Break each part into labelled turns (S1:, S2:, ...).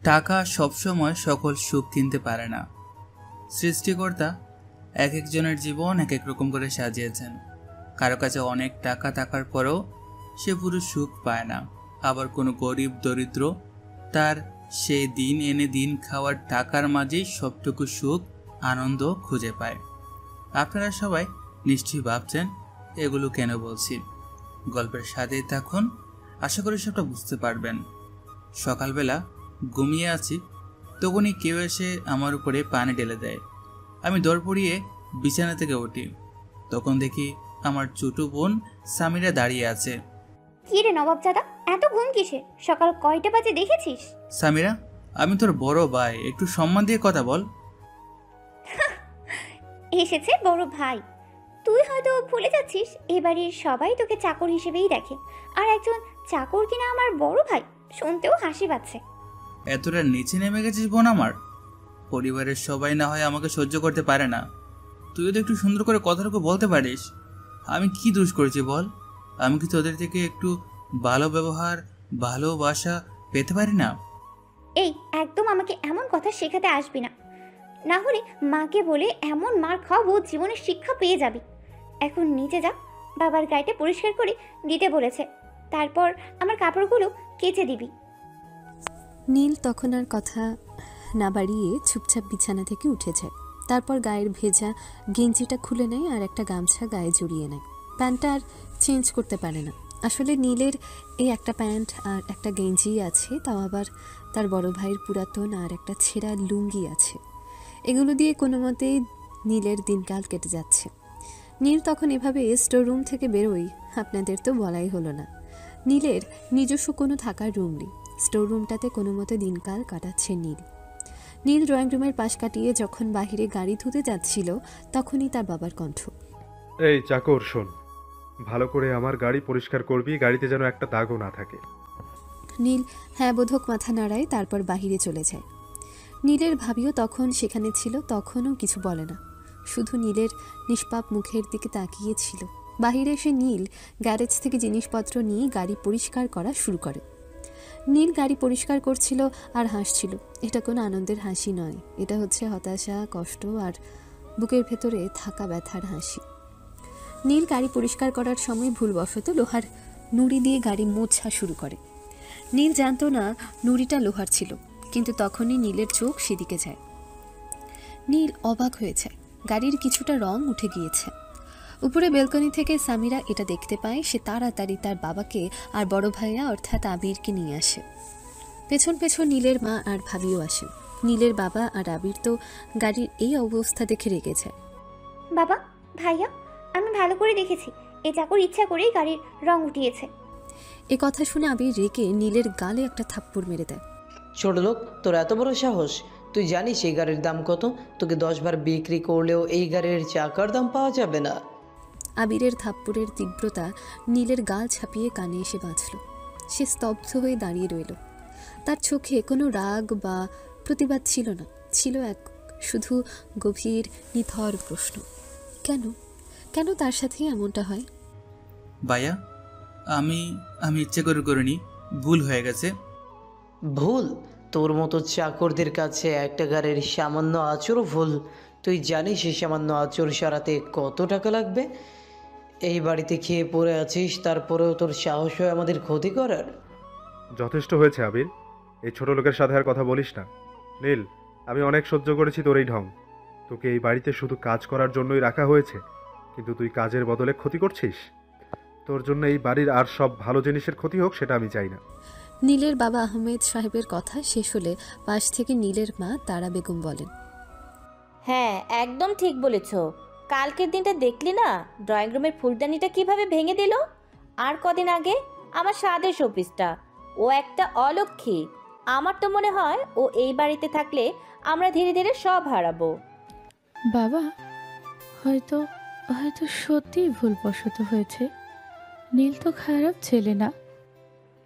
S1: টাকা সবসময় সকল সুখ কিনতে পারে না। সৃষ্টিকর্তা এক একজনের জীবন এক এক রকম করে সাজিয়েছেন। কারো কাছে অনেক টাকা থাকার পরেও সে পুরো সুখ পায় না। আবার কোনো গরিব দরিদ্র তার সেই দিন এনে দিন খাওয়ার টাকার মাঝেই সবটুকু সুখ আনন্দ খুঁজে পায়। আপনারা সবাই নিশ্চয়ই ভাবছেন এগুলো কেন বলছি। গল্পের সাথেই থাকুন, আশা করি সবটা বুঝতে পারবেন। সকালবেলা ঘুমিয়ে আছি, তখনই কেউ এসে আমার উপরে পানি ঢেলে দেয়। আমি দৌড় পড়িয়ে বিছানা থেকে উঠি। তখন দেখি আমার ছোট বোন সামিরা দাঁড়িয়ে আছে।
S2: কি রে নবাবজাদা, এত ঘুম কিসে? সকাল কয়টা বাজে দেখেছিস?
S1: সামিরা, আমি তোর বড় ভাই, একটু সম্মান দিয়ে কথা বল।
S2: এসেছে বড় ভাই। তুই হয়তো ভুলে যাচ্ছিস এ বাড়ির সবাই তোকে চাকর হিসেবেই দেখে, আর একজন চাকর কিনা আমার বড় ভাই, শুনতেও হাসি পাচ্ছে।
S1: এতটা নিচে নেমে গেছিস বোন আমার? পরিবারের সবাই না হয় আমাকে সহ্য করতে পারে না, তুইও তো একটু সুন্দর করে কথাটুকু বলতে পারিস। আমি কি দোষ করেছি বল? আমি কি তোদের থেকে একটু ভালো ব্যবহার ভালোবাসা পেতে পারি না?
S2: এই একদম আমাকে এমন কথা শেখাতে আসবি না, না হলে মাকে বলে এমন মার খাওয়াবো জীবনের শিক্ষা পেয়ে যাবি। এখন নিচে যা, বাবার গাড়িটা পরিষ্কার করে দিতে বলেছে, তারপর আমার কাপড়গুলো কেচে দিবি।
S3: নীল তখন আর কথা না বাড়িয়ে চুপচাপ বিছানা থেকে উঠে যায়। তারপর গায়ের ভেজা গেঞ্জিটা খুলে নেয় আর একটা গামছা গায়ে জড়িয়ে নেয়। প্যান্টটা আর চেঞ্জ করতে পারে না। আসলে নীলের এই একটা প্যান্ট আর একটা গেঞ্জি আছে, তাও আবার তার বড় ভাইয়ের পুরাতন আর একটা ছেঁড়া লুঙ্গি আছে। এগুলো দিয়ে কোনো মতেই নীলের দিনকাল কেটে যাচ্ছে। নীল তখন এভাবে স্টোর রুম থেকে বেরোই, আপনাদের তো বলাই হলো না। নীলের নিজস্ব কোনো থাকার রুম নেই। স্টোর রুমটাতে কোনো মতে দিনকাল কাটাচ্ছে নীল। নীল ড্রয়িং রুমের পাশ কাটিয়ে যখন বাহিরে গাড়ি ধুতে যাচ্ছিল, তখনই তার বাবার কণ্ঠ।
S4: এই চাকর শোন, ভালো করে আমার গাড়ি পরিষ্কার করবি, গাড়িতে যেন একটা দাগও না থাকে।
S3: নীল হ্যাঁ বোধক মাথা নাড়ায়, তারপর বাহিরে চলে যায়। নীলের ভাবিও তখন সেখানে ছিল, তখনও কিছু বলে না, শুধু নীলের নিষ্পাপ মুখের দিকে তাকিয়েছিল। বাহিরে এসে নীল গ্যারেজ থেকে জিনিসপত্র নিয়ে গাড়ি পরিষ্কার করা শুরু করে। নীল গাড়ি পরিষ্কার করছিল আর হাসছিল। এটা কোনো আনন্দের হাসি নয়, এটা হচ্ছে হতাশা, কষ্ট আর বুকের ভেতরে থাকা ব্যথার হাসি। নীল গাড়ি পরিষ্কার করার সময় ভুলবশত লোহার নুড়ি দিয়ে গাড়ি মোছা শুরু করে। নীল জানতো না নুড়িটা লোহার ছিল, কিন্তু তখনই নীলের চোখ সেদিকে যায়। নীল অবাক হয়ে যায়, গাড়ির কিছুটা রং উঠে গিয়েছে। উপরে বেলকনি থেকে সামিরা এটা দেখতে পায়। সে তাড়াতাড়ি তার বাবাকে আর বড় ভাইয়া অর্থাৎ আবিরকে নিয়ে আসে। পেছন পেছন নীলের মা আর ভাবিও আসেন। নীলের বাবা আর আবির তো গাড়ির এই অবস্থা দেখে রেগে যায়।
S2: বাবা, ভাইয়া, আমি ভালো করে দেখেছি, এ চাকর ইচ্ছা করেই গাড়ির রং উঠিয়েছে।
S3: এ কথা শুনে আবির রেগে নীলের গালে একটা থাপ্পড় মেরে দেয়।
S5: ছোট লোক, তোর এত বড় সাহস! তুই জানিস এই গাড়ির দাম কত? তোকে 10 বার বিক্রি করলেও এই গাড়ির চাকার দাম পাওয়া যাবে না।
S3: আবিরের থাপ্পড়ের তীব্রতা নীলের গাল ছাপিয়ে কানে এসে বাঁচল। সে স্তব্ধ হয়ে দাঁড়িয়ে রইল। তার চোখে কোনো রাগ বা প্রতিবাদ ছিল না, ছিল এক শুধু গভীর নিথর প্রশ্ন। কেন কেন তার সাথে এমনটা হয়?
S1: ভাইয়া, আমি আমি ইচ্ছে করে করিনি, ভুল হয়ে গেছে।
S5: ভুল? তোর মতো চাকরদের কাছে একটা গাড়ির সামান্য আঁচড়ও ভুল। তুই জানিস এই সামান্য আঁচড় সারাতে কত টাকা লাগবে? এই বাড়িতে খেয়ে পড়ে আছিস, তারপরেও তোর সাহস হয় আমাদের ক্ষতি করার?
S4: যথেষ্ট হয়েছে আবির, এই ছোট লোকের সাথে আর কথা বলিস না। নীল, আমি অনেক সহ্য করেছি তোর এই ঢং। তোকে এই বাড়িতে শুধু কাজ করার জন্যই রাখা হয়েছে, কিন্তু তুই কাজের বদলে ক্ষতি করছিস। তোর জন্য এই বাড়ির আর সব ভালো জিনিসের ক্ষতি হোক, সেটা আমি চাই না।
S3: নীলের বাবা আহমেদ সাহেবের কথা শেষ হলে পাশ থেকে নীলের মা তারা বেগম বলেন,
S6: হ্যাঁ, একদম ঠিক বলেছ। কালকের দিনটা দেখলি না, ড্রয়িং রুমের ফুলদানিটা কিভাবে ভেঙে দিল? আর কদিন আগে আমার স্বাদের শোপিসটা। ও একটা অলক্ষী। আমার তো মনে হয় ও এই বাড়িতে থাকলে আমরা ধীরে ধীরে সব হারাবো।
S7: বাবা, হয়তো হয়তো সত্যিই ভুলবশত হয়েছে। নীল তো খারাপ ছেলে না।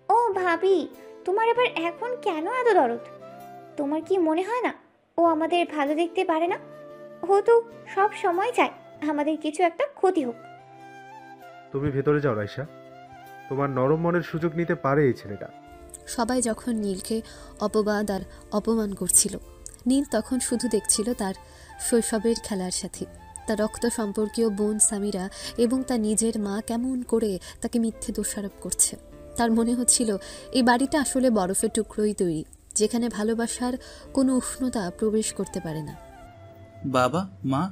S2: ও ভাবি, তোমার এবার এখন কেন এত দরদ? তোমার কি মনে হয় না ও আমাদের ভালো দেখতে পারে না? ও তো সব সময় চায় আমাদের কিছু একটা ক্ষতি হোক।
S4: তুমি ভেতরে যাও রাইসা, তোমার নরম মনের সুযোগ নিতে পারে এই ছেলেটা।
S3: সবাই যখন নীলকে অপবাদ আর অপমান করছিল, নীল তখন শুধু দেখছিল তার শৈশবের খেলার সাথী, তার রক্ত সম্পর্কীয় বোন সামিরা এবং তার নিজের মা কেমন করে তাকে মিথ্যে দোষারোপ করছে। তার মনে হচ্ছিল এই বাড়িটা আসলে বরফের টুকরোই তৈরি, যেখানে ভালোবাসার কোনো উষ্ণতা প্রবেশ করতে পারে না।
S1: বাবা, মা,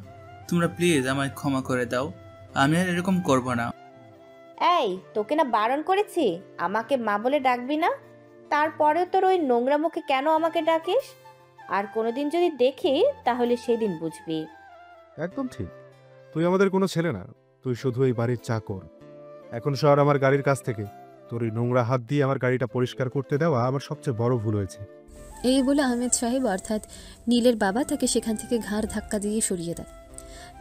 S1: তোমরা প্লিজ আমায় ক্ষমা করে দাও, আমি আর এরকম করব না।
S6: এই, তোকে না বারণ করেছি আমাকে মা বলে ডাকবি না? তারপরেও তোর ওই নোংরা মুখে কেন আমাকে ডাকিস? আর কোনোদিন যদি দেখি তাহলে সেদিন বুঝবি।
S4: একদম ঠিক, তুই আমাদের কোনো ছেলে না, তুই শুধু এই বাড়ির চাকর। এখন সর আমার গাড়ির কাছ থেকে। তোর ওই নোংরা হাত দিয়ে আমার গাড়িটা পরিষ্কার করতে দেওয়া আমার সবচেয়ে বড় ভুল হয়েছে।
S3: এই বলে আহমেদ সাহেব অর্থাৎ নীলের বাবা তাকে সেখান থেকে ঘাড় ধাক্কা দিয়ে সরিয়ে দেয়।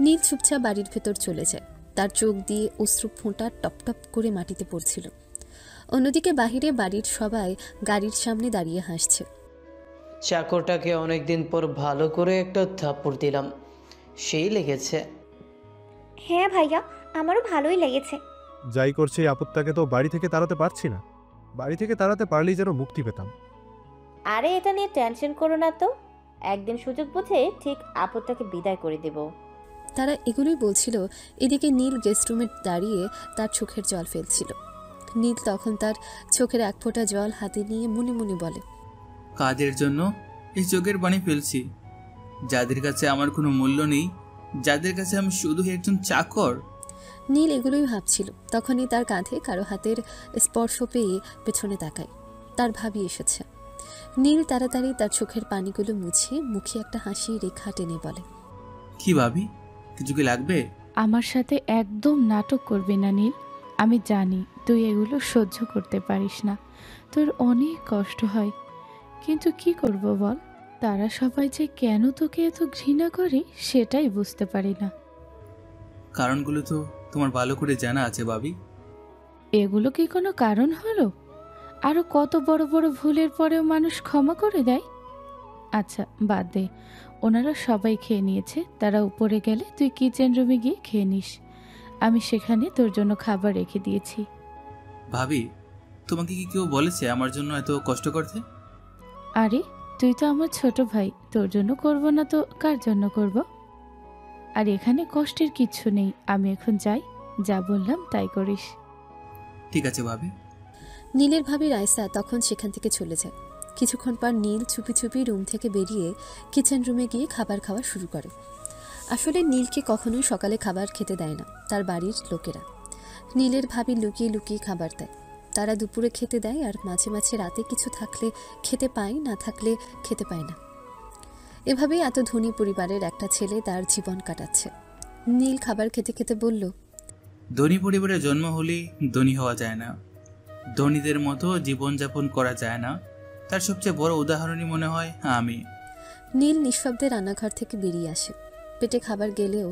S3: নীল চুপচাপ বাড়ির ভেতর চলে যায়, তার চোখ দিয়ে অশ্রু ফোঁটা টপটপ করে মাটিতে পড়ছিল। অন্যদিকে বাহিরে বাড়ির সবাই গাড়ির সামনে দাঁড়িয়ে হাসছে।
S5: চাকরটাকে অনেকদিন পর ভালো করে একটা থাপ্পড় দিলাম, সেই লেগেছে।
S2: হ্যাঁ ভাইয়া, আমারও ভালোই লেগেছে।
S4: যাই করছে এই আপদটাকে তো বাড়ি থেকে তাড়াতে পারছি না। বাড়ি থেকে তাড়াতে পারলেই যেন মুক্তি পেতাম।
S6: আরে এটা নিয়ে টেনশন করো না তো, একদিন সুযোগ বুঝে ঠিক আপদটাকে বিদায় করে দেব।
S3: তারা এগুলোই বলছিল, এদিকে নীল গেস্ট রুমে দাঁড়িয়ে তার চোখের জল ফেলছিল। নীল তখন তার চোখের এক ফোঁটা জল হাতে নিয়ে মনে মনে বলে,
S1: কাদের জন্য এই চোখের পানি ফেলছি? যাদের কাছে আমার কোনো মূল্য নেই, যাদের কাছে আমি শুধু একজন চাকর।
S3: নীল এগুলোই ভাবছিল, তখনই তার কাঁধে কারো হাতের স্পর্শ পেয়ে পেছনে তাকায়। তার ভাবি এসেছে। নীল তাড়াতাড়ি তার চোখের পানিগুলো মুছে মুখে একটা হাসি রেখা টেনে বলে,
S1: কি ভাবি, কিছু কি লাগবে?
S7: আমার সাথে একদম নাটক করবি না নীল। আমি জানি তুই এগুলো সহ্য করতে পারিস না, তোর অনেক কষ্ট হয়, কিন্তু কি করব বল? তারা সবাই যে কেন তোকে এত ঘৃণা করে সেটাই বুঝতে পারি না।
S1: কারণগুলো তো তোমার ভালো করে জানা আছে ভাবি।
S7: এগুলো কি কোনো কারণ হলো? আরো কত বড় বড় ভুলের পরেও মানুষ ক্ষমা করে দেয়। আচ্ছা বাদ দে, ওনারা সবাই খেয়ে নিয়েছে, তারা উপরে গেলে তুই কিচেন রুমে গিয়ে খেয়ে নিস। আমি সেখানে তোর জন্য খাবার রেখে দিয়েছি।
S1: ভাবি, তোমাকে কি কেউ বলেছে আমার জন্য এত কষ্ট করতে?
S7: আরে তুই তো আমার ছোট ভাই, তোর জন্য করব না তো কার জন্য করব? আর এখানে কষ্টের কিচ্ছু নেই, আমি এখন যাই, যা বললাম তাই করিস।
S1: ঠিক আছে ভাবি।
S3: নীলের ভাবি রাইসা তখন সেখান থেকে চলে যায়। কিছুক্ষণ পর নীল চুপি চুপি রুম থেকে বেরিয়ে কিচেন রুমে গিয়ে খাবার খাওয়া শুরু করে। আসলে নীলকে কখনোই সকালে খাবার খেতে দেয় না তার বাড়ির লোকেরা। নীলের ভাবি লুকিয়ে লুকিয়ে খাবার দেয়, তারা দুপুরে খেতে দেয়, আর মাঝে মাঝে রাতে কিছু থাকলে খেতে পায়, না থাকলে খেতে পায় না। এভাবেই এত ধনী পরিবারের একটা ছেলে তার জীবন কাটাচ্ছে। নীল খাবার খেতে খেতে বলল,
S1: ধনী পরিবারে জন্ম হলে ধনী হওয়া যায় না, ধনীদের মতো জীবনযাপন করা যায় না। তার সবচেয়ে বড় উদাহরণই মনে হয় আমি।
S3: নীল নিঃশব্দে রান্নাঘর থেকে বেরিয়ে আসে। পেটে খাবার গেলেও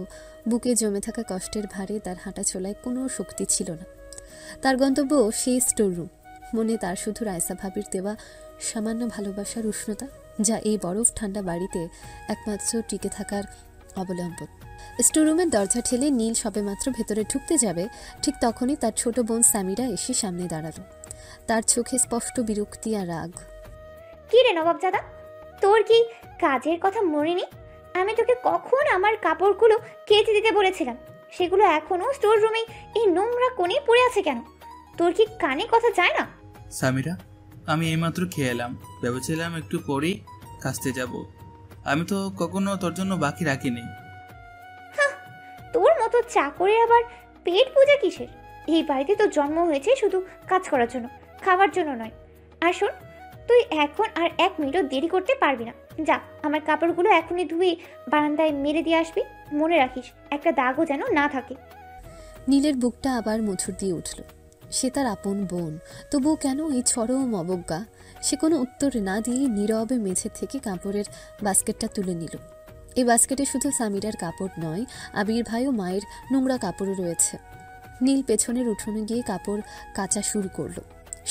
S3: বুকে জমে থাকা কষ্টের ভারে তার হাঁটা চলায় কোনো শক্তি ছিল না। তার গন্তব্য সেই স্টোর রুম। মনে তার শুধু রায়সা ভাবির দেওয়া সামান্য ভালোবাসার উষ্ণতা, যা এই বরফ ঠান্ডা বাড়িতে একমাত্র টিকে থাকার অবলম্বন। স্টোর রুমের দরজা ঠেলে নীল সবেমাত্র ভেতরে ঢুকতে যাবে, ঠিক তখনই তার ছোট বোন সামিরা এসে সামনে দাঁড়ালো। তার চোখে স্পষ্ট বিরক্তি আর রাগ।
S2: কি রে নবাবজাদা, তোর কি কাজের কথা মনে নেই? আমি তোকে কখন আমার কাপড়গুলো কেচে দিতে বলেছিলাম, সেগুলো এখনো স্টোর রুমে এই নোংরা কোণে পড়ে আছে কেন? তোর কি কানে কথা যায় না?
S1: সামিরা, আমি এইমাত্র খেয়ে এলাম, ভেবেছিলাম একটু পরেই কাজতে যাব। আমি তো কখনো তোর জন্য বাকি রাখিনি।
S2: তোর মতো চাকরের আবার পেট পূজা কিসের? এই বাড়িতে তো জন্ম হয়েছে শুধু কাজ করার জন্য, খাওয়ার জন্য নয়। আর শোন, তুই এখন আর 1 মিনিটও দেরি করতে পারবি না। যা, আমার কাপড়গুলো এখনই ধুয়ে বারান্দায় মেরে দিয়ে আসবি। মনে রাখিস, একটা দাগও যেন না থাকে।
S3: নীলের বুকটা আবার মধুর দিয়ে উঠল। সে তার আপন বোন, তবুও কেন এই চরম অবজ্ঞা? সে কোনো উত্তর না দিয়ে নীরবে মেঝে থেকে কাপড়ের বাস্কেটটা তুলে নিল। এই বাস্কেটে শুধু সামিরার কাপড় নয়, আবির ভাই ও মায়ের নোংরা কাপড়ও রয়েছে। নীল পেছনের উঠোনে গিয়ে কাপড় কাচা শুরু করলো।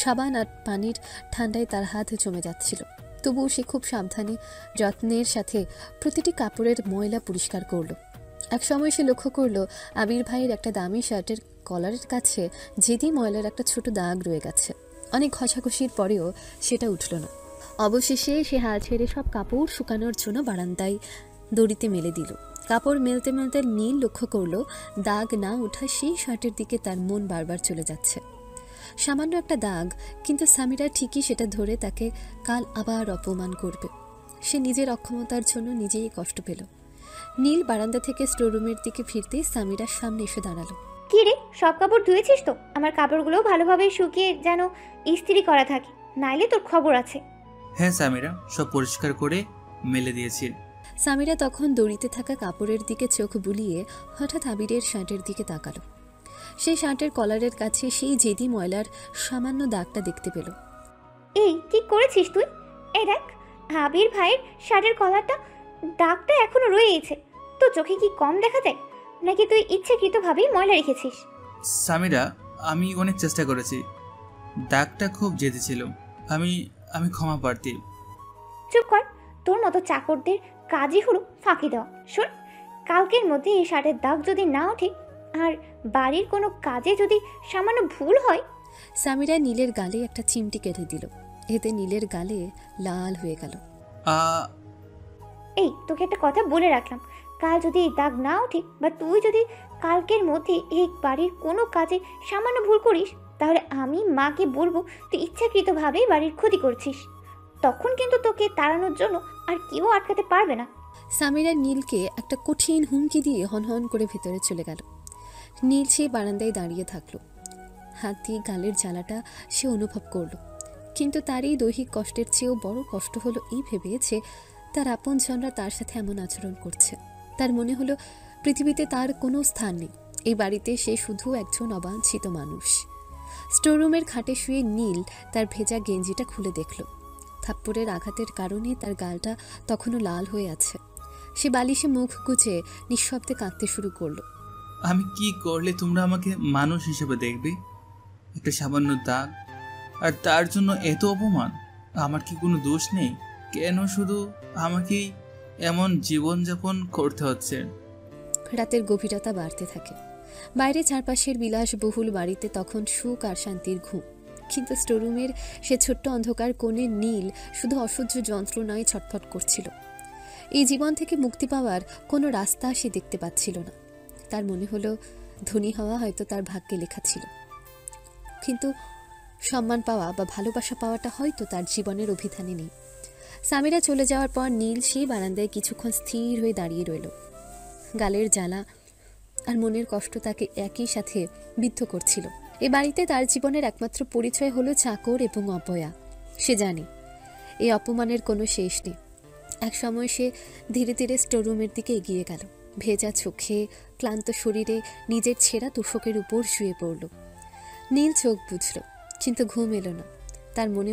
S3: সাবান আর পানির ঠান্ডায় তার হাত জমে যাচ্ছিল, তবুও সে খুব সাবধানে যত্নের সাথে প্রতিটি কাপড়ের ময়লা পরিষ্কার করলো। এক সময় সে লক্ষ্য করলো আবির ভাইয়ের একটা দামি শার্টের কলারের কাছে জেদি ময়লার একটা ছোট দাগ রয়ে গেছে। অনেক ঘষাঘষির পরেও সেটা উঠল না। অবশেষে সে হাত ছেড়ে সব কাপড় শুকানোর জন্য বারান্দায় দড়িতে মেলে দিল। কাপড় মেলতে মেলতে নীল লক্ষ্য করলো দাগ না ওঠা সেই শার্টের দিকে তার মন বারবার চলে যাচ্ছে। সামান্য একটা দাগ, কিন্তু সামিরা ঠিকই সেটা ধরে তাকে কাল আবার অপমান করবে। সে নিজের অক্ষমতার জন্য নিজেই কষ্ট পেল। নীল বারান্দা থেকে স্টোররুমের দিকে ফিরতেই সামিরার সামনে এসে দাঁড়ালো।
S2: কি রে, সব কাপড় ধুয়েছিস তো? আমার কাপড়গুলোও ভালোভাবে শুকিয়ে যেন ইস্ত্রি করা থাকে, নাইলে তোর খবর আছে।
S1: হ্যাঁ সামিরা, সব পরিষ্কার করে মেলে দিয়েছি।
S3: সামিরা তখন দড়িতে থাকা কাপড়ের দিকে চোখ বুলিয়ে হঠাৎ আবিরের শার্টের দিকে তাকালো। সেই শার্টের কলারের কাছে সেই জেদি ময়লার সামান্য দাগটা দেখতে পেল।
S2: এই কি করেছিস তুই? এই দেখ, আবির ভাইয়ের শার্টের কলারটা, দাগটা এখনো রয়েছে। তো চোখে কি কম দেখা যায়, নাকি তুই ইচ্ছাকৃতভাবেই ময়লা রেখেছিস?
S1: সামিরা, আমি অনেক চেষ্টা করেছি, দাগটা খুব জেদি ছিল। আমি আমি ক্ষমা প্রার্থী।
S2: চুপ কর, তোর মতো চাকরদের কাজই হলো ফাঁকি দেওয়া। শোন, কালকের মধ্যে এই শার্টের দাগ যদি না ওঠে আর বাড়ির কোনো কাজে যদি সামান্য ভুল হয়।
S3: সামিরা নীলের গালে একটা চিমটি কেটে দিল। এতে নীলের গালে লাল হয়ে গেল।
S2: এই, তোকে একটা কথা বলে রাখলাম, কাল যদি এই দাগ না ওঠে বা তুই যদি কালকের মধ্যে এই বাড়ির কোনো কাজে সামান্য ভুল করিস, তাহলে আমি মাকে বলবো তুই ইচ্ছাকৃতভাবেই বাড়ির ক্ষতি করছিস। তখন কিন্তু তোকে তাড়ানোর জন্য আর কেউ আটকাতে পারবে না।
S3: সামিরা নীলকে একটা কঠিন হুমকি দিয়ে হনহন করে ভেতরে চলে গেল। নীল সেই বারান্দায় দাঁড়িয়ে থাকলো। হাত দিয়ে গালের জ্বালাটা সে অনুভব করলো, কিন্তু তার এই দৈহিক কষ্টের চেয়েও বড় কষ্ট হলো এই ভেবে যে তার আপনজনরা তার সাথে এমন আচরণ করছে। তার মনে হলো পৃথিবীতে তার কোনো স্থান নেই, এই বাড়িতে সে শুধু একজন অবাঞ্ছিত মানুষ। স্টোররুমের খাটে শুয়ে নীল তার ভেজা গেঞ্জিটা খুলে দেখল। থাপ্পড়ের আঘাতের কারণে তার গালটা তখনও লাল হয়ে আছে। সে বালিশে মুখ গুজে নিঃশব্দে কাঁদতে শুরু করলো।
S1: আমি কি করলে তোমরা আমাকে মানুষ হিসেবে দেখবে? একটা সামান্য দাগ, আর তার জন্য এত অপমান? আমার কি কোনো দোষ নেই? কেন শুধু আমাকেই এমন জীবনযাপন করতে হচ্ছে?
S3: রাতের গভীরতা বাড়তে থাকে। বাইরে চারপাশের বিলাসবহুল বাড়িতে তখন সুখ আর শান্তির ঘুম, কিন্তু স্টোররুমের সে ছোট্ট অন্ধকার কোণে নীল শুধু অসহ্য যন্ত্রণায় ছটফট করছিল। এই জীবন থেকে মুক্তি পাওয়ার কোনো রাস্তা সে দেখতে পাচ্ছিল না। তার মনে হলো ধনী হওয়া হয়তো তার ভাগ্যে লেখা ছিল, কিন্তু সম্মান পাওয়া বা ভালোবাসা পাওয়াটা হয়তো তার জীবনের অভিধানে নেই। সামিরা চলে যাওয়ার পর নীল সেই বারান্দায় কিছুক্ষণ স্থির হয়ে দাঁড়িয়ে রইল। গালের জ্বালা আর মনের কষ্ট তাকে একই সাথে বিদ্ধ করছিল। এ বাড়িতে তার জীবনের একমাত্র পরিচয় হলো চাকর এবং অপয়া। সে জানে এই অপমানের কোনো শেষ নেই। এক সময় সে ধীরে ধীরে স্টোররুমের দিকে এগিয়ে গেল। ভেজা চোখে, ক্লান্ত শরীরে নিজের ছেঁড়া তোশকের উপর শুয়ে পড়ল। নীল চোখ বুঝল, কিন্তু ঘুম এলো না। তার মনে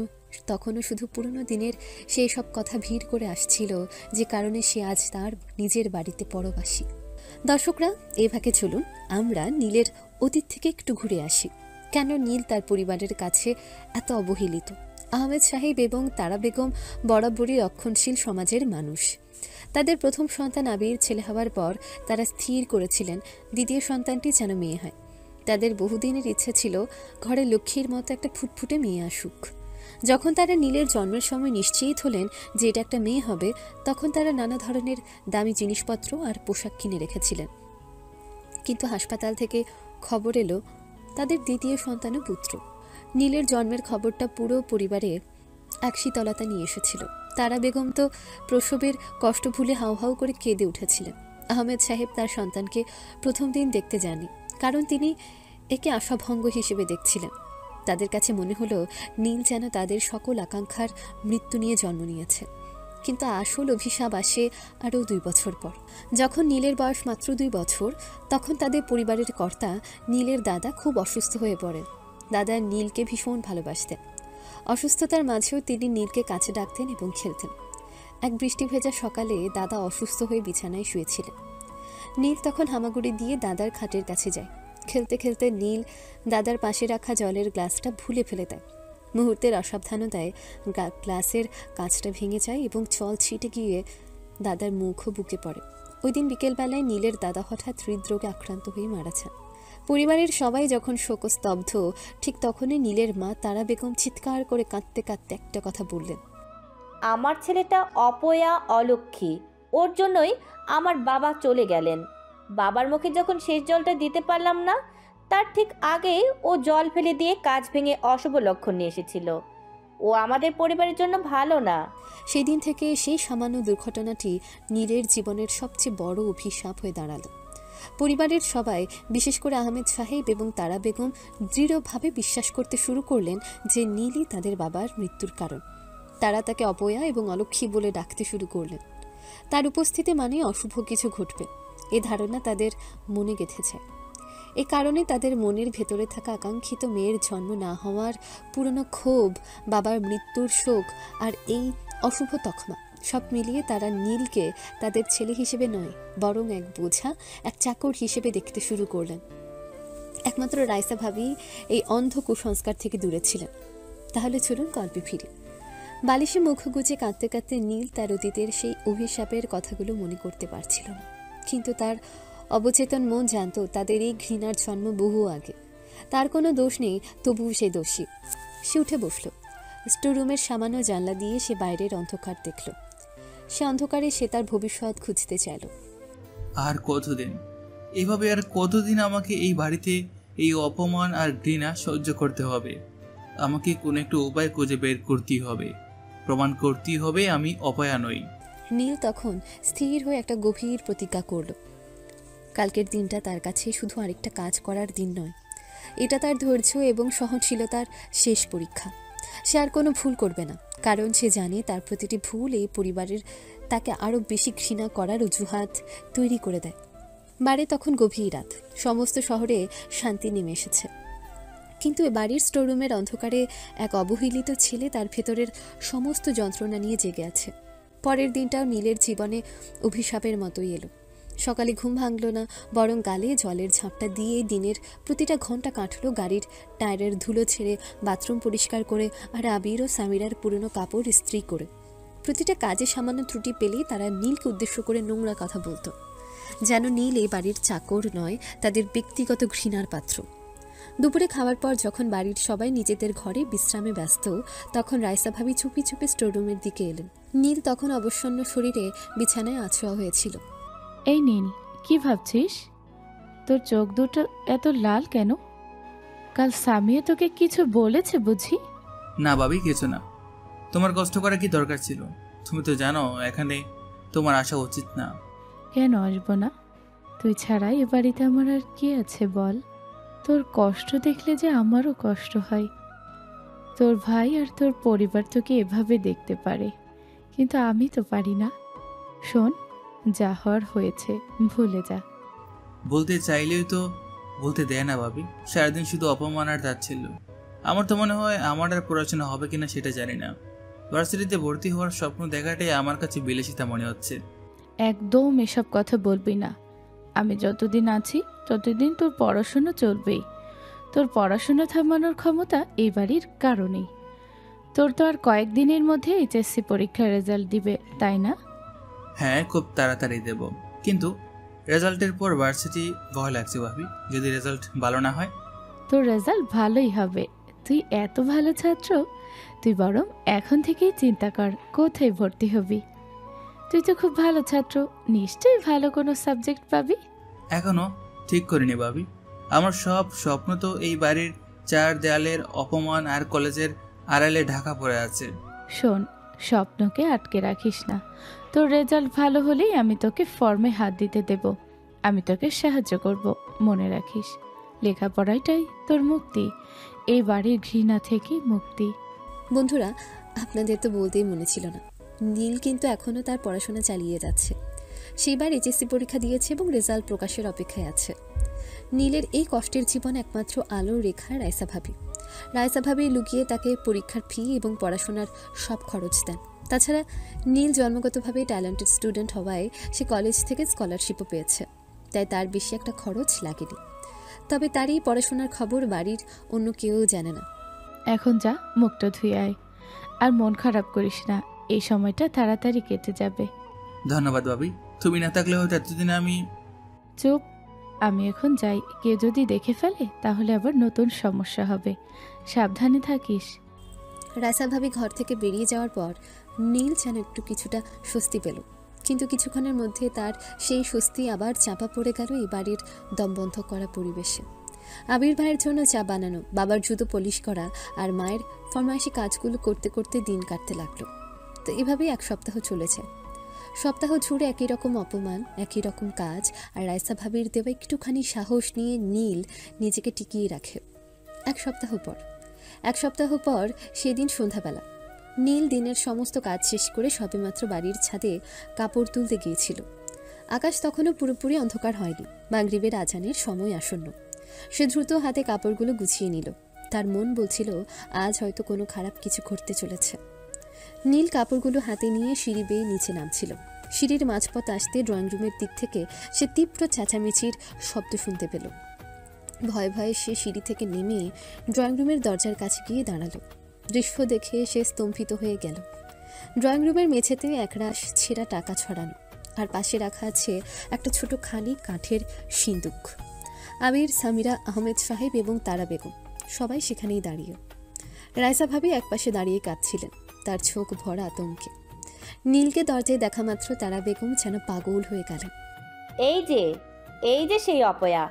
S3: তখনও শুধু পুরনো দিনের সেই সব কথা ভিড় করে আসছিল, যে কারণে সে আজ তার নিজের বাড়িতে পরবাসী। দর্শকরা, এই ভাগে চলুন আমরা নীলের অতীত থেকে একটু ঘুরে আসি। কেন নীল তার পরিবারের কাছে এত অবহেলিত? আহমেদ সাহেব এবং তারা বেগম বরাবরই রক্ষণশীল সমাজের মানুষ। তাদের প্রথম সন্তান আবির ছেলে হওয়ার পর তারা স্থির করেছিলেন দ্বিতীয় সন্তানটি যেন মেয়ে হয়। তাদের বহুদিনের ইচ্ছে ছিল ঘরে লক্ষ্মীর মতো একটা ফুটফুটে মেয়ে আসুক। যখন তারা নীলের জন্মের সময় নিশ্চিত হলেন যে এটা একটা মেয়ে হবে, তখন তারা নানা ধরনের দামি জিনিসপত্র আর পোশাক কিনে রেখেছিলেন। কিন্তু হাসপাতাল থেকে খবর এলো তাদের দ্বিতীয় সন্তানও পুত্র। নীলের জন্মের খবরটা পুরো পরিবারে এক শীতলতা নিয়ে এসেছিল। তারা বেগম তো প্রসবের কষ্ট ভুলে হাউ হাউ করে কেঁদে উঠেছিলেন। আহমেদ সাহেব তার সন্তানকে প্রথম দিন দেখতে যাননি, কারণ তিনি একে আশাভঙ্গ হিসেবে দেখছিলেন। তাদের কাছে মনে হলো নীল যেন তাদের সকল আকাঙ্ক্ষার মৃত্যু নিয়ে জন্ম নিয়েছে। কিন্তু আসল অভিশাপ আসে আরও 2 বছর পর। যখন নীলের বয়স মাত্র 2 বছর, তখন তাদের পরিবারের কর্তা নীলের দাদা খুব অসুস্থ হয়ে পড়েন। দাদা নীলকে ভীষণ ভালোবাসতেন। অসুস্থতার মাঝেও তিনি নীলকে কাছে ডাকতেন এবং খেলতেন। এক বৃষ্টি ভেজা সকালে দাদা অসুস্থ হয়ে বিছানায় শুয়েছিলেন। নীল তখন হামাগুড়ি দিয়ে দাদার খাটের কাছে যায়। খেলতে খেলতে নীল দাদার পাশে রাখা জলের গ্লাসটা ভুলে ফেলে দেয়। মুহূর্তের অসাবধানতায় গ্লাসের কাঁচটা ভেঙে যায় এবং জল ছিটে গিয়ে দাদার মুখও বুকে পড়ে। ওই দিন বিকেলবেলায় নীলের দাদা হঠাৎ হৃদরোগে আক্রান্ত হয়ে মারা যান। পরিবারের সবাই যখন শোকস্তব্ধ, ঠিক তখনই নীলের মা তারা বেগম চিৎকার করে কাঁদতে কাঁদতে একটা কথা বললেন,
S6: আমার ছেলেটা অপয়া অলক্ষী, ওর জন্যই আমার বাবা চলে গেলেন। বাবার মুখে যখন শেষ জলটা দিতে পারলাম না, তার ঠিক আগেই ও জল ফেলে দিয়ে কাজ ভেঙে অশুভ লক্ষণ নিয়ে এসেছিল। ও আমাদের পরিবারের জন্য ভালো না।
S3: সেই দিন থেকে সেই সামান্য দুর্ঘটনাটি নীলের জীবনের সবচেয়ে বড় অভিশাপ হয়ে দাঁড়ালো। পরিবারের সবাই, বিশেষ করে আহমেদ সাহেব এবং তারা বেগম, দৃঢ়ভাবে বিশ্বাস করতে শুরু করলেন যে নীলই তাদের বাবার মৃত্যুর কারণ। তারা তাকে অপয়া এবং অলক্ষী বলে ডাকতে শুরু করলেন। তার উপস্থিতি মানে অশুভ কিছু ঘটবে, এ ধারণা তাদের মনে গেঁথেছে। এ কারণে তাদের মনের ভেতরে থাকা আকাঙ্ক্ষিত মেয়ের জন্ম না হওয়ার পুরনো ক্ষোভ, বাবার মৃত্যুর শোক আর এই অশুভ তকমা, সব মিলিয়ে তারা নীলকে তাদের ছেলে হিসেবে নয়, বরং এক বোঝা, এক চাকর হিসেবে দেখতে শুরু করলেন। একমাত্র রাইসা ভাবি এই অন্ধ কুসংস্কার থেকে দূরে ছিলেন। তাহলে চলুন গল্পে ফিরি। বালিশে মুখ গুজে কাঁদতে কাঁদতে নীল তার অতীতের সেই অভিশাপের কথাগুলো মনে করতে পারছিল না, কিন্তু তার অবচেতন মন জানত তাদের এই ঘৃণার জন্ম বহু আগে। তার কোনো দোষ নেই, তবুও সে দোষী। সে উঠে বসল। স্টোররুমের সামান্য জানলা দিয়ে সে বাইরের অন্ধকার দেখল। সে অন্ধকারে সে তার ভবিষ্যৎ খুঁজতে চাইল।
S1: আর কতদিন এভাবে, আর কতদিন আমাকে এই বাড়িতে এই অপমান আর ঘৃণা সহ্য করতে হবে? আমাকে কোনো একটা উপায় খুঁজে বের করতেই হবে, প্রমাণ করতেই হবে আমি অপয়া নই।
S3: নীল তখন স্থির হয়ে একটা গভীর প্রতিজ্ঞা করল। কালকের দিনটা তার কাছে শুধু আরেকটা কাজ করার দিন নয়, এটা তার ধৈর্য এবং সহনশীলতার শেষ পরীক্ষা। সে আর কোনো ভুল করবে না, কারণ সে জানে তার প্রতিটি ভুল এই পরিবারের তাকে আরও বেশি ঘৃণা করার অজুহাত তৈরি করে দেয়। বাড়ি তখন গভীর রাত, সমস্ত শহরে শান্তি নেমে এসেছে, কিন্তু এ বাড়ির স্টোররুমের অন্ধকারে এক অবহেলিত ছেলে তার ভেতরের সমস্ত যন্ত্রণা নিয়ে জেগে আছে। পরের দিনটাও নীলের জীবনে অভিশাপের মতোই এলো। সকালে ঘুম ভাঙল না, বরং গালে জলের ঝাপটা দিয়ে দিনের প্রতিটা ঘন্টা কাটলো গাড়ির টায়ারের ধুলো ছেড়ে, বাথরুম পরিষ্কার করে, আর আবির ও সামিরার পুরনো কাপড় ইস্ত্রি করে। প্রতিটা কাজে সামান্য ত্রুটি পেলেই তারা নীলকে উদ্দেশ্য করে নোংরা কথা বলতো, যেন নীল এই বাড়ির চাকর নয়, তাদের ব্যক্তিগত ঘৃণার পাত্র। দুপুরে খাওয়ার পর যখন বাড়ির সবাই নিজেদের ঘরে বিশ্রামে ব্যস্ত, তখন রাইসা ভাবি চুপি চুপি স্টোররুমের দিকে এলেন। নীল তখন অবসন্ন শরীরে বিছানায় আছোয়া হয়েছিল।
S7: এই নীল, কি ভাবছিস? তোর চোখ দুটো এত লাল কেন? কাল সামিয়া তোকে কিছু বলেছে বুঝি?
S1: না ভাবি, কিছু না। তোমার কষ্ট করা কি দরকার ছিল? তুমি তো জানো এখানে তোমার আসা উচিত না।
S7: কেন আসবো না? তুই ছাড়া এ বাড়িতে আমার আর কি আছে বল? তোর কষ্ট দেখলে যে আমারও কষ্ট হয়। তোর ভাই আর তোর পরিবার তোকে এভাবে দেখতে পারে, কিন্তু আমি তো পারি না। শোন, যা হওয়ার হয়েছে, ভুলে যা।
S1: বলতে চাইলেই তো বলতে দেয় না ভাবি। সারাদিন শুধু অপমান আর তাচ্ছিল্য। আমার তো মনে হয় আমার আর পড়াশোনা হবে কিনা সেটা জানি না। ভার্সিটিতে ভর্তি হওয়ার স্বপ্ন দেখাটাই আমার কাছে বিলাসিতা মনে হচ্ছে।
S7: একদম এসব কথা বলবি না। আমি যতদিন আছি ততদিন তোর পড়াশোনা চলবেই। তোর পড়াশোনা থামানোর ক্ষমতা এই বাড়ির কারণেই। তোর তো আর কয়েকদিনের মধ্যে এইচএসসি পরীক্ষার রেজাল্ট দিবে, তাই না?
S1: হ্যাঁ, খুব তাড়াতাড়ি দেব, কিন্তু রেজাল্টের পর ভার্সিটি ভয় লাগছে ভাবি। যদি রেজাল্ট ভালো না হয়?
S7: তোর রেজাল্ট ভালোই হবে। তুই এত ভালো ছাত্র, তুই বরং এখন থেকেই চিন্তা কর কোথায় ভর্তি হবি। তুই তো খুব ভালো ছাত্র, নিশ্চয়ই ভালো কোনো সাবজেক্ট পাবি।
S1: এখনো ঠিক করিনি ভাবি। আমার সব স্বপ্ন তো এই বাড়ির চার দেয়ালের অপমান আর কলেজের আড়ালে ঢাকা পড়ে আছে।
S7: শোন, স্বপ্নকে আটকে রাখিস না। তোর রেজাল্ট ভালো হলেই আমি তোকে ফর্মে হাত দিতে দেব। আমি তোকে সাহায্য করব। মনে রাখিস, লেখাপড়াটাই তোর মুক্তি, এই বাড়ির ঘৃণা থেকে মুক্তি।
S3: বন্ধুরা, আপনাদের তো বলতেই মনে ছিল না, নীল কিন্তু এখনও তার পড়াশোনা চালিয়ে যাচ্ছে। সেইবার এইচএসসি পরীক্ষা দিয়েছে এবং রেজাল্ট প্রকাশের অপেক্ষায় আছে। নীলের এই কষ্টের জীবন একমাত্র আলোর রেখা রাইসা ভাবি। রাইসা ভাবি লুকিয়ে তাকে পরীক্ষার ফি এবং পড়াশোনার সব খরচ দেন। তাছাড়া নীল জন্মগতভাবে ট্যালেন্টেড স্টুডেন্ট হওয়ায় সে কলেজ থেকে স্কলারশিপও পেয়েছে, তাই তার বেশি একটা খরচ লাগেনি। তবে তার এই পড়াশোনার খবর বাড়ির অন্য কেউ জানে না।
S7: এখন যা, মুখটা ধুয়ে আয়, আর মন খারাপ করিস না। এই সময়টা তাড়াতাড়ি কেটে যাবে।
S1: ধন্যবাদ ভাবি, তুমি না থাকলে হয়তো এতদিন আমি।
S7: চুপ, আমি এখন যাই। কেউ যদি দেখে ফেলে তাহলে আবার নতুন সমস্যা হবে। সাবধানে থাকিস।
S3: রাইসা ভাবি ঘর থেকে বেরিয়ে যাওয়ার পর নীল যেন একটু কিছুটা স্বস্তি পেল, কিন্তু কিছুক্ষণের মধ্যে তার সেই স্বস্তি আবার চাপা পড়ে গেল এই বাড়ির দমবন্ধ করা পরিবেশে। আবির ভাইয়ের জন্য চা বানানো, বাবার জুতো পলিশ করা আর মায়ের ফরমাইশি কাজগুলো করতে করতে দিন কাটতে লাগলো। তো এভাবেই এক সপ্তাহ চলেছে। সপ্তাহ জুড়ে একই রকম অপমান, একই রকম কাজ, আর রাইসা ভাবির দেওয়া একটুখানি সাহস নিয়ে নীল নিজেকে টিকিয়ে রাখে। এক সপ্তাহ পর সেদিন সন্ধ্যাবেলা নীল দিনের সমস্ত কাজ শেষ করে সবেমাত্র বাড়ির ছাদে কাপড় তুলতে গিয়েছিল। আকাশ তখনও পুরোপুরি অন্ধকার হয়নি, মাগরিবের আজানের সময় আসন্ন। সে দ্রুত হাতে কাপড়গুলো গুছিয়ে নিল। তার মন বলছিল আজ হয়তো কোনো খারাপ কিছু ঘটতে চলেছে। নীল কাপড়গুলো হাতে নিয়ে সিঁড়ি বেয়ে নিচে নামছিল। সিঁড়ির মাঝপথ আসতে ড্রয়িং রুমের দিক থেকে সে তীব্র চেঁচামেচির শব্দ শুনতে পেল। ভয়ে ভয়ে সে সিঁড়ি থেকে নেমে ড্রয়িং রুমের দরজার কাছে গিয়ে দাঁড়ালো। দৃশ্য দেখে সে স্তম্ভিত হয়ে গেল। ড্রয়িং রুমের মেঝেতে একরাশ ছেঁড়া টাকা ছড়ানো, আর পাশে রাখা আছে একটা ছোট খালি কাঠের সিন্দুক। আবির, সামিরা, আহমেদ সাহেব এবং তারা বেগম সবাই সেখানেই দাঁড়িয়ে। রাইসা ভাবি একপাশে দাঁড়িয়ে কাঁদছিলেন, তার চোখ ভরা আতঙ্কে। নীলকে দরজায় দেখা মাত্র তারা বেগম যেন পাগল হয়ে গেলেন।
S6: এই যে সেই অপয়া,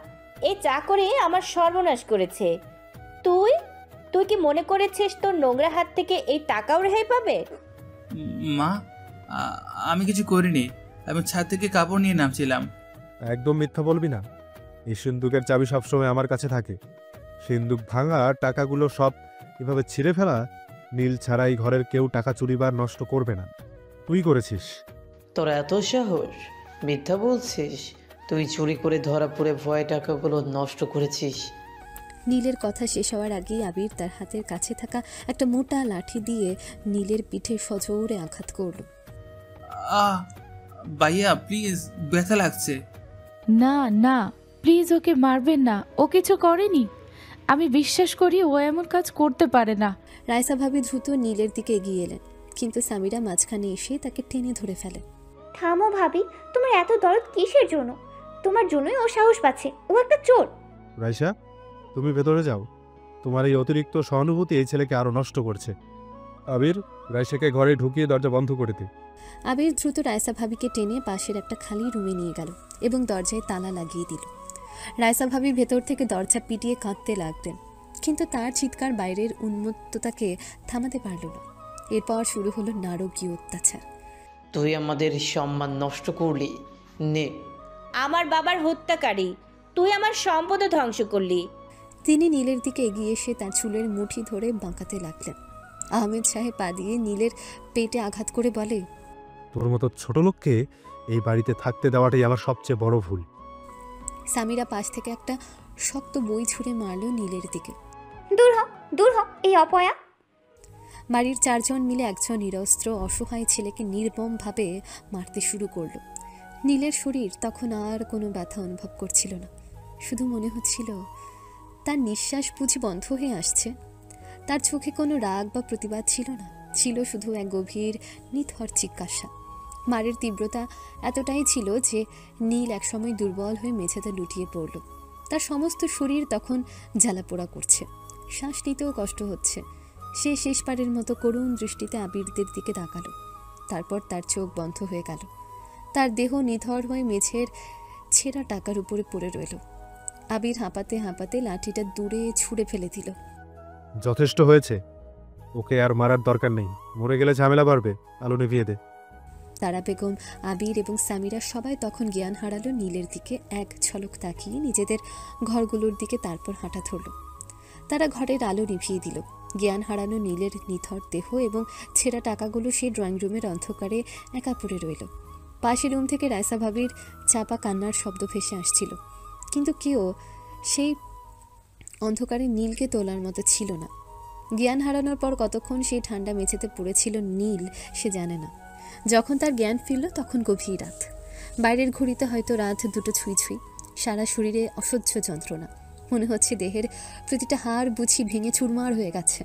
S6: এই চা করে আমার সর্বনাশ করেছে। তুই তুই কি মনে করেছিস তোর নোংরা হাত থেকে এই টাকাও রেহাই পাবে?
S1: মা, আমি কিছু করিনি। আমি ছাদ থেকে কাপড় নিয়ে নামছিলাম।
S4: একদম মিথ্যা বলবি না। এই সিন্দুকের চাবি সবসময় আমার কাছে থাকে। সিন্দুক ভাঙা, টাকাগুলো সব এভাবে ছিঁড়ে ফেলা, নীল ছাড়া এই ঘরের কেউ টাকা চুরি বা নষ্ট করবে না। তুই করেছিস।
S5: তোর এত সাহস? মিথ্যা বলছিস? তুই চুরি করে ধরা পড়ে ভয়ে টাকাগুলো নষ্ট করেছিস।
S3: নীলের কথা শেষ হওয়ার আগেই আবির তার হাতের কাছে থাকা একটা মোটা লাঠি দিয়ে নীলের পিঠে সজোরে আঘাত করল।
S1: ভাইয়া প্লিজ, ব্যথা লাগছে।
S7: না না, প্লিজ ওকে মারবেন না, ও কিছু করেনি। আমি বিশ্বাস করি ও এমন কাজ করতে পারে না।
S3: রাইসা ভাবি দ্রুত নীলের দিকে এগিয়ে এলেন, কিন্তু সামিরা মাঝখানে এসে তাকে টেনে ধরে ফেলে।
S2: থামো ভাবি, তোমার এত দরদ কিসের জন্য? তোমার জন্যই ও সাহস পাচ্ছে। ও একটা চোর।
S4: রাইসা, তুমি ভেতরে যাও। তোমার এই অতিরিক্ত সহানুভূতি এই ছেলেকে আরো নষ্ট করছে। আবির, রাইসাকে ঘরে ঢুকিয়ে দরজা বন্ধ করে দে।
S3: আবির দ্রুত রাইসা ভাবিকে টেনে পাশের একটা খালি রুমে নিয়ে গেল এবং দরজায় তালা লাগিয়ে দিল। রাইসা ভাবি ভেতর থেকে দরজা পিটিয়ে কাঁদতে লাগলেন, কিন্তু তার চিৎকার বাইরের উন্মত্ততাকে থামাতে পারল না। এরপর শুরু হলো নারকীয় অত্যাচার।
S5: তুই আমাদের সম্মান নষ্ট করলি। নে,
S6: আমার বাবার হত্যাকারী, তুই আমার সম্পদ ধ্বংস করলি।
S3: তিনি নীলের দিকে এগিয়ে এসে তার চুলের মুঠি ধরে বাঁকাতে লাগলেন। আহমেদ সাহেব পা দিয়ে নীলের পেটে আঘাত করে বলে,
S4: তোর মতো ছোট লোককে এই বাড়িতে থাকতে দেওয়াটাই আমার সবচেয়ে বড় ভুল।
S3: সামিরা পাশ থেকে একটা শক্ত বই ছুঁড়ে মারল নীলের দিকে।
S2: দূর হ এই অপয়া।
S3: বাড়ির চারজন মিলে একজন নিরস্ত্র অসহায় ছেলেকে নির্মমভাবে মারতে শুরু করলো। নীলের শরীর তখন আর কোনো ব্যথা অনুভব করছিল না, শুধু মনে হচ্ছিল তার নিঃশ্বাস বুঝি বন্ধ হয়ে আসছে। তার চোখে কোনো রাগ বা প্রতিবাদ ছিল না, ছিল শুধু এক গভীর নিথর জিজ্ঞাসা। মারের তীব্রতা এতটাই ছিল যে নীল একসময় দুর্বল হয়ে মেঝেতে লুটিয়ে পড়ল। তার সমস্ত শরীর তখন জ্বালাপোড়া করছে, শ্বাস নিতেও কষ্ট হচ্ছে। সে শেষবারের মতো করুণ দৃষ্টিতে আবিরদের দিকে তাকালো, তারপর তার চোখ বন্ধ হয়ে গেল। তার দেহ নিথর হয়ে মেঝের ছেঁড়া টাকার উপরে পড়ে রইল। আবির হাঁপাতে হাঁপাতে লাঠিটা দূরে ছুঁড়ে ফেলে দিল।
S4: যথেষ্ট হয়েছে, ওকে আর মারার দরকার নেই। মরে গেলে ঝামেলা বাড়বে। আলো নিভিয়ে দে।
S3: তারা বেগম, আবির এবং সামিরা সবাই তখন জ্ঞান হারালো নীলের দিকে এক ঝলক তাকিয়ে নিজেদের ঘরগুলোর দিকে, তারপর হাঁটা ধরল। তারা ঘরের আলো নিভিয়ে দিল। জ্ঞান হারানো নীলের নিথর দেহ এবং ছেঁড়া টাকাগুলো সেই ড্রয়িং রুমের অন্ধকারে একা পড়ে রইল। পাশের রুম থেকে রাইসা ভাবির চাপা কান্নার শব্দ ভেসে আসছিল, কিন্তু কেউ সেই অন্ধকারে নীলকে তোলার মতো ছিল না। জ্ঞান হারানোর পর কতক্ষণ সেই ঠান্ডা মেঝেতে পড়েছিল নীল সে জানে না। যখন তার জ্ঞান ফিরল তখন গভীর রাত। বাইরের ঘড়িতে হয়তো রাত 2টো ছুঁই ছুঁই। সারা শরীরে অসহ্য যন্ত্রণা, মনে হচ্ছে দেহের প্রতিটা হাড় বুঝি ভেঙে চুরমার হয়ে গেছে।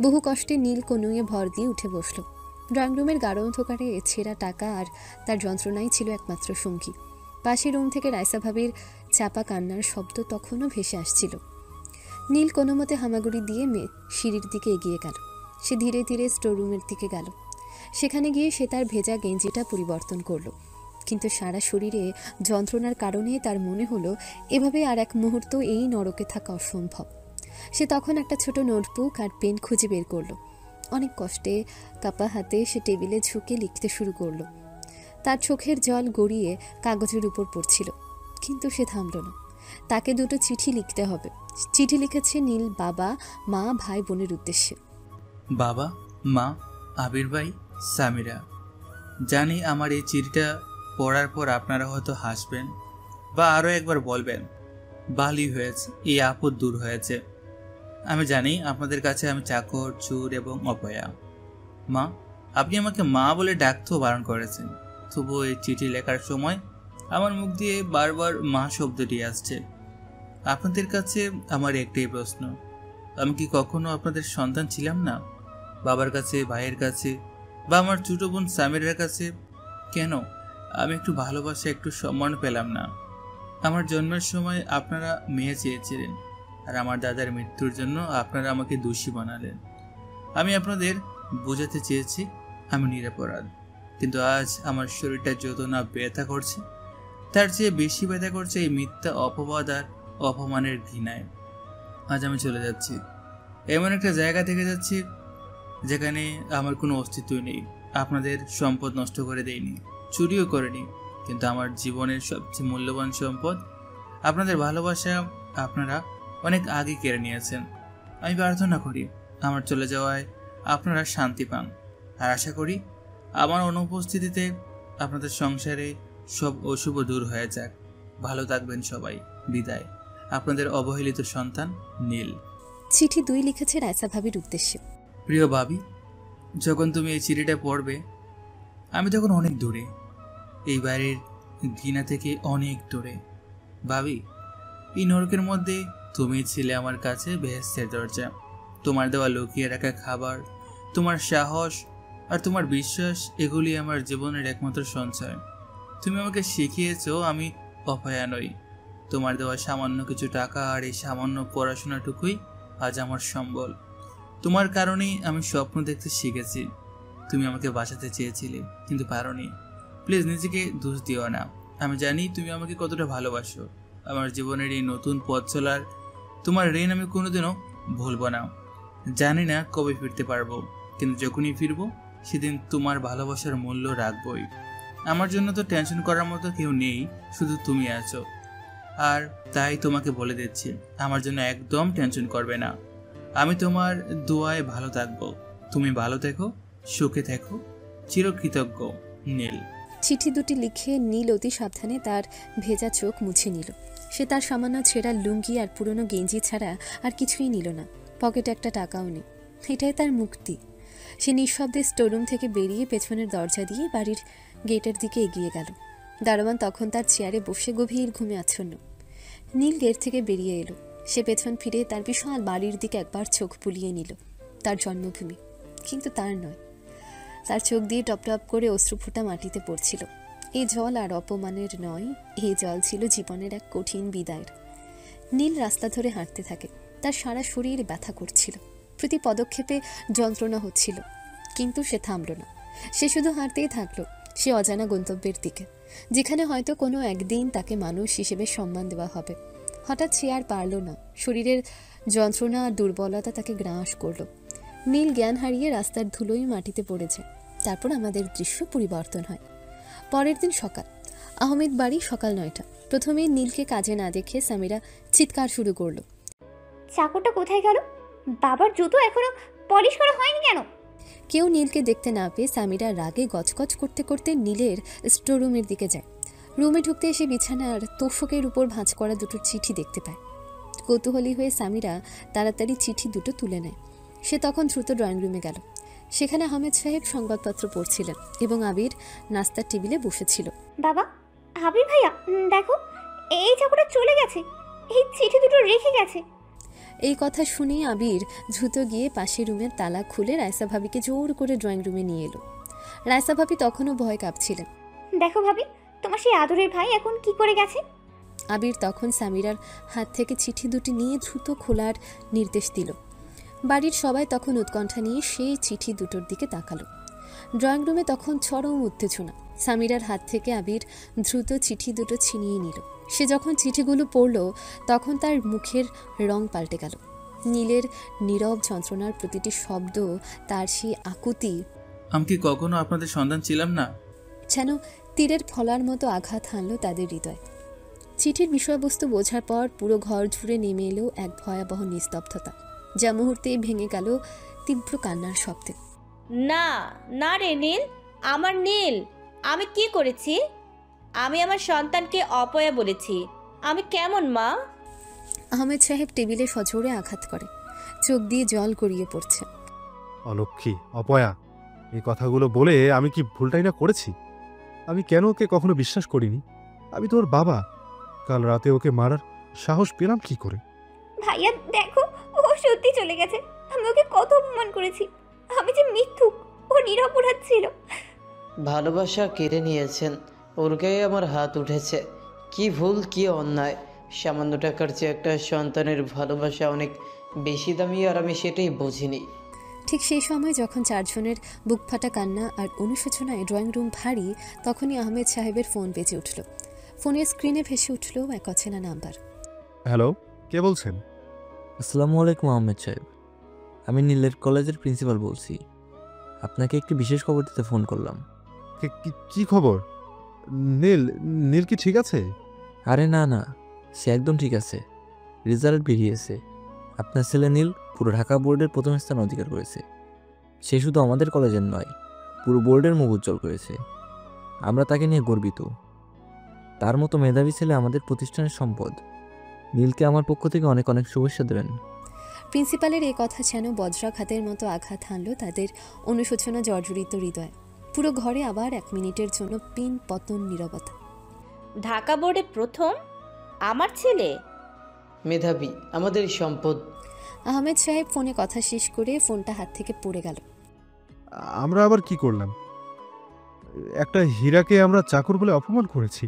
S3: বহু কষ্টে নীল কনুয়ে ভর দিয়ে উঠে বসল। ড্রয়িং রুমের গাঢ় অন্ধকারে ছেঁড়া টাকা আর তার যন্ত্রণাই ছিল একমাত্র সঙ্গী। পাশের রুম থেকে রাইসা ভাবির চাপা কান্নার শব্দ তখনও ভেসে আসছিল। নীল কোনো মতে হামাগুড়ি দিয়ে সিঁড়ির দিকে এগিয়ে গেল। সে ধীরে ধীরে স্টোররুমের দিকে গেল। সেখানে গিয়ে সে তার ভেজা গেঞ্জিটা পরিবর্তন করলো, কিন্তু সারা শরীরে যন্ত্রণার কারণে তার মনে হলো এভাবে আর এক মুহূর্ত এই নরকে থাকা অসম্ভব। সে তখন একটা ছোট নোটবুক আর পেন খুঁজে বের করলো। অনেক কষ্টে কাপা হাতে সে টেবিলে ঝুঁকে লিখতে শুরু করলো। তার চোখের জল গড়িয়ে কাগজের উপর পড়ছিল, কিন্তু সে থামল না। তাকে দুটো চিঠি লিখতে হবে। চিঠি লিখেছে নীল বাবা, মা, ভাই বোনের উদ্দেশ্যে।
S1: বাবা, মা, আবির ভাই, সামিরা, জানি আমার এই চিঠিটা পড়ার পর আপনারা হয়তো হাসবেন বা আরও একবার বলবেন ভালোই হয়েছে, এই আপদ দূর হয়েছে। আমি জানি আপনাদের কাছে আমি চাকর, চোর এবং অপয়া। মা, আপনি আমাকে মা বলে ডাকতেও বারণ করেছেন, তবুও এই চিঠি লেখার সময় আমার মুখ দিয়ে বারবার মা শব্দটি আসছে। আপনাদের কাছে আমার একটাই প্রশ্ন, আমি কি কখনো আপনাদের সন্তান ছিলাম না? বাবার কাছে, ভাইয়ের কাছে বা আমার ছোট বোন সামিরার কাছে কেন আমি একটু ভালোবাসা, একটু সম্মান পেলাম না? আমার জন্মের সময় আপনারা মেয়ে চেয়েছিলেন, আর আমার দাদার মৃত্যুর জন্য আপনারা আমাকে দোষী বানালেন। আমি আপনাদের বোঝাতে চেয়েছি আমি নিরপরাধ, কিন্তু আজ আমার শরীরটা যত না ব্যথা করছে, তার চেয়ে বেশি ব্যথা করছে এই মিথ্যা অপবাদ আর অপমানের ঘৃণায়। আজ আমি চলে যাচ্ছি, এমন একটা জায়গা থেকে যাচ্ছি যেখানে আমার কোনো অস্তিত্বই নেই। আপনাদের সম্পদ নষ্ট করে দেইনি, চুরিও করেনি, কিন্তু আমার জীবনের সবচেয়ে মূল্যবান সম্পদ আপনাদের ভালোবাসা আপনারা অনেক আগে কেড়ে নিয়েছেন। আমি প্রার্থনা করি আমার চলে যাওয়ায় আপনারা শান্তি পান, আর আশা করি আমার অনুপস্থিতিতে আপনাদের সংসারে সব অশুভ দূর হয়ে যাক। ভালো থাকবেন সবাই। বিদায়, আপনাদের অবহেলিত সন্তান নীল।
S3: চিঠি 2 লিখেছে রাইসা ভাবির উদ্দেশ্যে।
S1: প্রিয় ভাবি, যখন তুমি এই চিঠিটা পড়বে আমি তখন অনেক দূরে, এই বাড়ির ঘৃণা থেকে অনেক দূরে। ভাবি, এই নরকের মধ্যে তুমি ছিলে আমার কাছে বেহেশতের দরজা। তোমার দেওয়া লুকিয়ে রাখা খাবার, তোমার সাহস আর তোমার বিশ্বাস, এগুলি আমার জীবনের একমাত্র সঞ্চয়। তুমি আমাকে শিখিয়েছো আমি অপয়া নই। তোমার দেওয়া সামান্য কিছু টাকা আর এই সামান্য পড়াশোনাটুকুই আজ আমার সম্বল। তোমার কারণেই আমি স্বপ্ন দেখতে শিখেছি। তুমি আমাকে বাঁচাতে চেয়েছিলে, কিন্তু পারোনি। প্লিজ নিজেকে দোষ দিও না। আমি জানি তুমি আমাকে কতটা ভালোবাসো। আমার জীবনের এই নতুন পথ চলার তোমার ঋণ আমি কোনোদিনও ভুলবো না। জানি না কবে ফিরতে পারবো, কিন্তু যখনই ফিরবো সেদিন তোমার ভালোবাসার মূল্য রাখবই। আমার জন্য তো টেনশন করার মতো কেউ নেই, শুধু তুমি আছো। আর তাই তোমাকে বলে দিচ্ছি, আমার জন্য একদম টেনশন করবে না। আমি তোমার দোয়ায় ভালো থাকবো। তুমি ভালো থেকো, সুখে থেকো। চিরকৃতজ্ঞ, নীল।
S3: চিঠি 2টি লিখে নীল অতি সাবধানে তার ভেজা চোখ মুছে নিল। সে তার সামান্য ছেঁড়া লুঙ্গি আর পুরনো গেঞ্জি ছাড়া আর কিছুই নিল না। পকেটে একটা টাকাও নেই। এটাই তার মুক্তি। সে নিঃশব্দে স্টোররুম থেকে বেরিয়ে পেছনের দরজা দিয়ে বাড়ির গেটের দিকে এগিয়ে গেল। দারোয়ান তখন তার চেয়ারে বসে গভীর ঘুমে আচ্ছন্ন। নীল গেট থেকে বেরিয়ে এলো। সে পেছন ফিরে তার বিশাল বাড়ির দিকে একবার চোখ বুলিয়ে নিল। তার জন্মভূমি, কিন্তু তার নয়। তার চোখ দিয়ে টপ টপ করে অশ্রুফোঁটা মাটিতে পড়ছিল। এই জল আর অপমানের নয়, এই জল ছিল জীবনের এক কঠিন বিদায়ের। নীল রাস্তা ধরে হাঁটতে থাকে। তার সারা শরীর ব্যথা করছিল, প্রতি পদক্ষেপে যন্ত্রণা হচ্ছিল, কিন্তু সে থামল না। সে শুধু হাঁটতেই থাকলো, সে অজানা গন্তব্যের দিকে, যেখানে হয়তো কোনো একদিন তাকে মানুষ হিসেবে সম্মান দেওয়া হবে। হঠাৎ সে আর পারল না। শরীরের যন্ত্রণা আর দুর্বলতা তাকে গ্রাস করল। নীল জ্ঞান হারিয়ে রাস্তার ধুলোই মাটিতে পড়ে যায়। তারপর আমাদের দৃশ্য পরিবর্তন হয়। পরের দিন সকাল। আহমেদ বাড়ি সকাল 9টা। প্রথমেই নীলকে কাজে না দেখে সামিরা চিৎকার শুরু করলো।
S2: চাকরটা কোথায় গেল? বাবার জুতো এখনো পলিশ করা হয়নি কেন?
S3: কেউ নীলকে দেখতে না পেয়ে সামিরা রাগে গজগজ করতে করতে নীলের স্টোররুমের দিকে যায়। রুমে ঢুকতে এসে বিছানার তোষকের উপর ভাঁজ করা 2টো চিঠি দেখতে পায়। কৌতূহলী হয়ে সামিরা তাড়াতাড়ি চিঠি 2টো তুলে নেয়। সে তখন দ্রুত ড্রয়িং রুমে গেল। সেখানে আহমেদ সাহেব সংবাদপত্র পড়ছিলেন এবং আবির নাস্তার টেবিলে বসেছিল।
S2: বাবা, আবির ভাইয়া, দেখো এই চাকরটা চলে গেছে, এই চিঠি 2টো রেখে গেছে।
S3: এই কথা শুনে আবির দ্রুত গিয়ে পাশের রুমের তালা খুলে রায়সা ভাবিকে জোর করে ড্রয়িং রুমে নিয়ে এলো। রায়সা ভাবি তখনও ভয় কাঁপছিলেন।
S2: দেখো ভাবি, তোমার সেই আদরের ভাই এখন কি করে গেছে।
S3: আবির তখন সামিরার হাত থেকে চিঠি দুটি নিয়ে দ্রুত খোলার নির্দেশ দিল। বাড়ির সবাই তখন উৎকণ্ঠা নিয়ে সেই চিঠি দুটোর দিকে তাকালো। ড্রয়িং রুমে তখন চরম উত্তেজনা। সামিরার হাত থেকে আবির দ্রুত চিঠি দুটো ছিনিয়ে নিল। সে যখন চিঠিগুলো পড়ল তখন তার মুখের রং পাল্টে গেল। নীলের নীরব যন্ত্রণার প্রতিটি শব্দ, তার সেই আকুতি,
S1: আমি কি কখনো আপনাদের সন্তান ছিলাম না?
S3: যেন তীরের ফলার মতো আঘাত হানল তাদের হৃদয়। চিঠির বিষয়বস্তু বোঝার পর পুরো ঘর জুড়ে নেমে এলো এক ভয়াবহ নিস্তব্ধতা, যা মুহূর্তেই ভেঙে গেল তীব্র কান্নার শব্দে।
S6: না না রে নীল, আমার নীল, আমি কি করেছি? আমি আমার সন্তানকে অপয়া বলেছি। আমি কেমন মা?
S3: আহমেদ সাহেব টেবিলে সজোরে আঘাত করে, চোখ দিয়ে জল গড়িয়ে পড়ছে।
S4: অলক্ষী, অপয়া, এই কথাগুলো বলে আমি কি ভুলটাই না করেছি? আমি কেন ওকে কখনো বিশ্বাস করিনি? আমি তো ওর বাবা। কাল রাতে ওকে মারার সাহস পেলাম কি করে?
S2: ভাইয়া দেখো, ও সত্যি চলে গেছে। আমি ওকে কত অপমান করেছি। আমি যে মিথ্যুক, ও নিরপরাধ ছিল।
S5: ভালোবাসা কেড়ে নিয়েছেন, ওর গায়ে আমার হাত উঠেছে। কি ভুল, কি অন্যায়! সামান্য টাকার চেয়ে একটা সন্তানের ভালোবাসা অনেক বেশি দামি, আর আমি সেটাই বুঝিনি।
S3: ঠিক সেই সময় যখন চারজনের বুক ফাটা কান্না আর অনুশোচনায় ড্রয়িং রুম ভারী, তখনই আহমেদ সাহেবের ফোন বেজে উঠল। ফোনের স্ক্রিনে ভেসে উঠল এক অচেনা নাম্বার।
S4: হ্যালো, কে বলছেন?
S8: আসসালামু আলাইকুম আহমেদ সাহেব, আমি নীলের কলেজের প্রিন্সিপাল বলছি। আপনাকে একটি বিশেষ খবর দিতে ফোন করলাম।
S4: কি খবর? নীল নীল কি ঠিক আছে?
S8: আরে না না, সে একদম ঠিক আছে। রেজাল্ট বেরিয়েছে। আপনার ছেলে নীল পুরো ঢাকা বোর্ডের প্রথম স্থান অধিকার করেছে। সে শুধু আমাদের কলেজের নয়, পুরো বোর্ডের মুখ উজ্জ্বল করেছে। আমরা তাকে নিয়ে গর্বিত। তার মতো মেধাবী ছেলে আমাদের প্রতিষ্ঠানের সম্পদ। নীলকে আমার পক্ষ থেকে অনেক অনেক শুভেচ্ছা দেবেন।
S3: প্রিন্সিপালের এই কথা যেন বজ্রাঘাতের মতো আঘাত হানল তাদের অনুশোচনা জর্জরিত হৃদয়। পুরো ঘরে আবার 1 মিনিটের জন্য পিন পতন নীরবতা।
S6: ঢাকা বোর্ডে প্রথম? আমার ছেলে
S5: মেধাবী, আমাদের সম্পদ।
S3: আহমেদ সাহেব ফোনে কথা শেষ করে ফোনটা হাত থেকে পড়ে গেল।
S4: আমরা আবার কি করলাম? একটা হীরাকে আমরা চাকর বলে অপমান করেছি।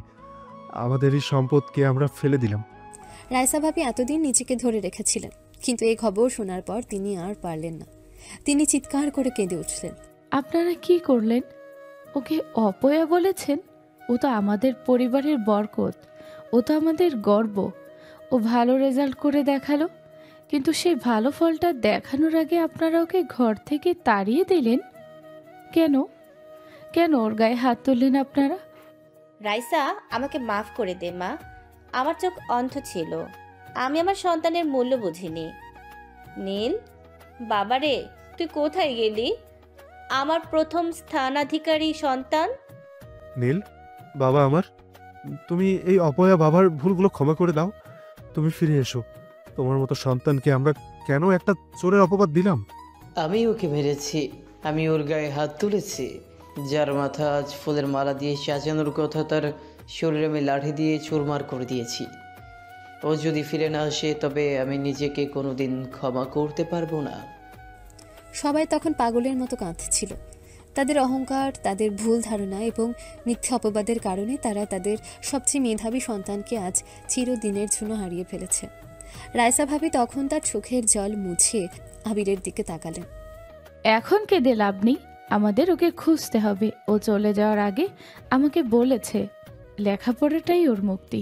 S4: আমাদেরই সম্পদকে আমরা ফেলে দিলাম।
S3: রায়সা ভাবি এতদিন নিজেকে ধরে রেখেছিলেন, কিন্তু এই খবর শোনার পর তিনি আর পারলেন না। তিনি চিৎকার করে কেঁদে উঠলেন।
S7: আপনারা কি করলেন? ওকে অপয়া বলেছেন? ও তো আমাদের পরিবারের বরকত, ও তো আমাদের গর্ব। ও ভালো রেজাল্ট করে দেখালো, কিন্তু সেই ভালো ফলটা দেখানোর আগে আপনারা ওকে ঘর থেকে তাড়িয়ে দিলেন কেন? কেন ওর গায়ে হাত তুললেন আপনারা?
S6: রাইসা, আমাকে মাফ করে দে মা। আমার চোখ অন্ধ ছিল, আমি আমার সন্তানের মূল্য বুঝিনি। নীল, বাবারে, তুই কোথায় গেলি? আমার প্রথম স্থানাধিকারী সন্তান।
S4: নীল, বাবা আমার, তুমি এই অপয়া বাবার ভুলগুলো ক্ষমা করে দাও। তুমি ফিরে এসো। তোমার মতো সন্তানকে আমরা কেন একটা চোরের অপবাদ দিলাম?
S5: আমি ওকে মেরেছি, আমি ওর গায়ে হাত তুলেছি। যার মাথা আজ ফুলের মালা দিয়ে সাজানোর কথা, তার শরীরে আমি লাঠি দিয়ে চুরমার করে দিয়েছি। ও যদি ফিরে না আসে, তবে আমি নিজেকে কোনোদিন ক্ষমা করতে পারবো না।
S3: সবাই তখন পাগলের মতো কাঁদছিল। তাদের অহংকার, তাদের ভুল ধারণা এবং মিথ্যা অপবাদের কারণে তারা তাদের সবচেয়ে মেধাবী সন্তানকে আজ চিরদিনের জন্য হারিয়ে ফেলেছে। রায়সা ভাবি তখন তার চোখের জল মুছে আবিরের দিকে তাকালেন।
S7: এখন কেঁদে লাভ নেই, আমাদের ওকে খুঁজতে হবে। ও চলে যাওয়ার আগে আমাকে বলেছে লেখাপড়াটাই ওর মুক্তি।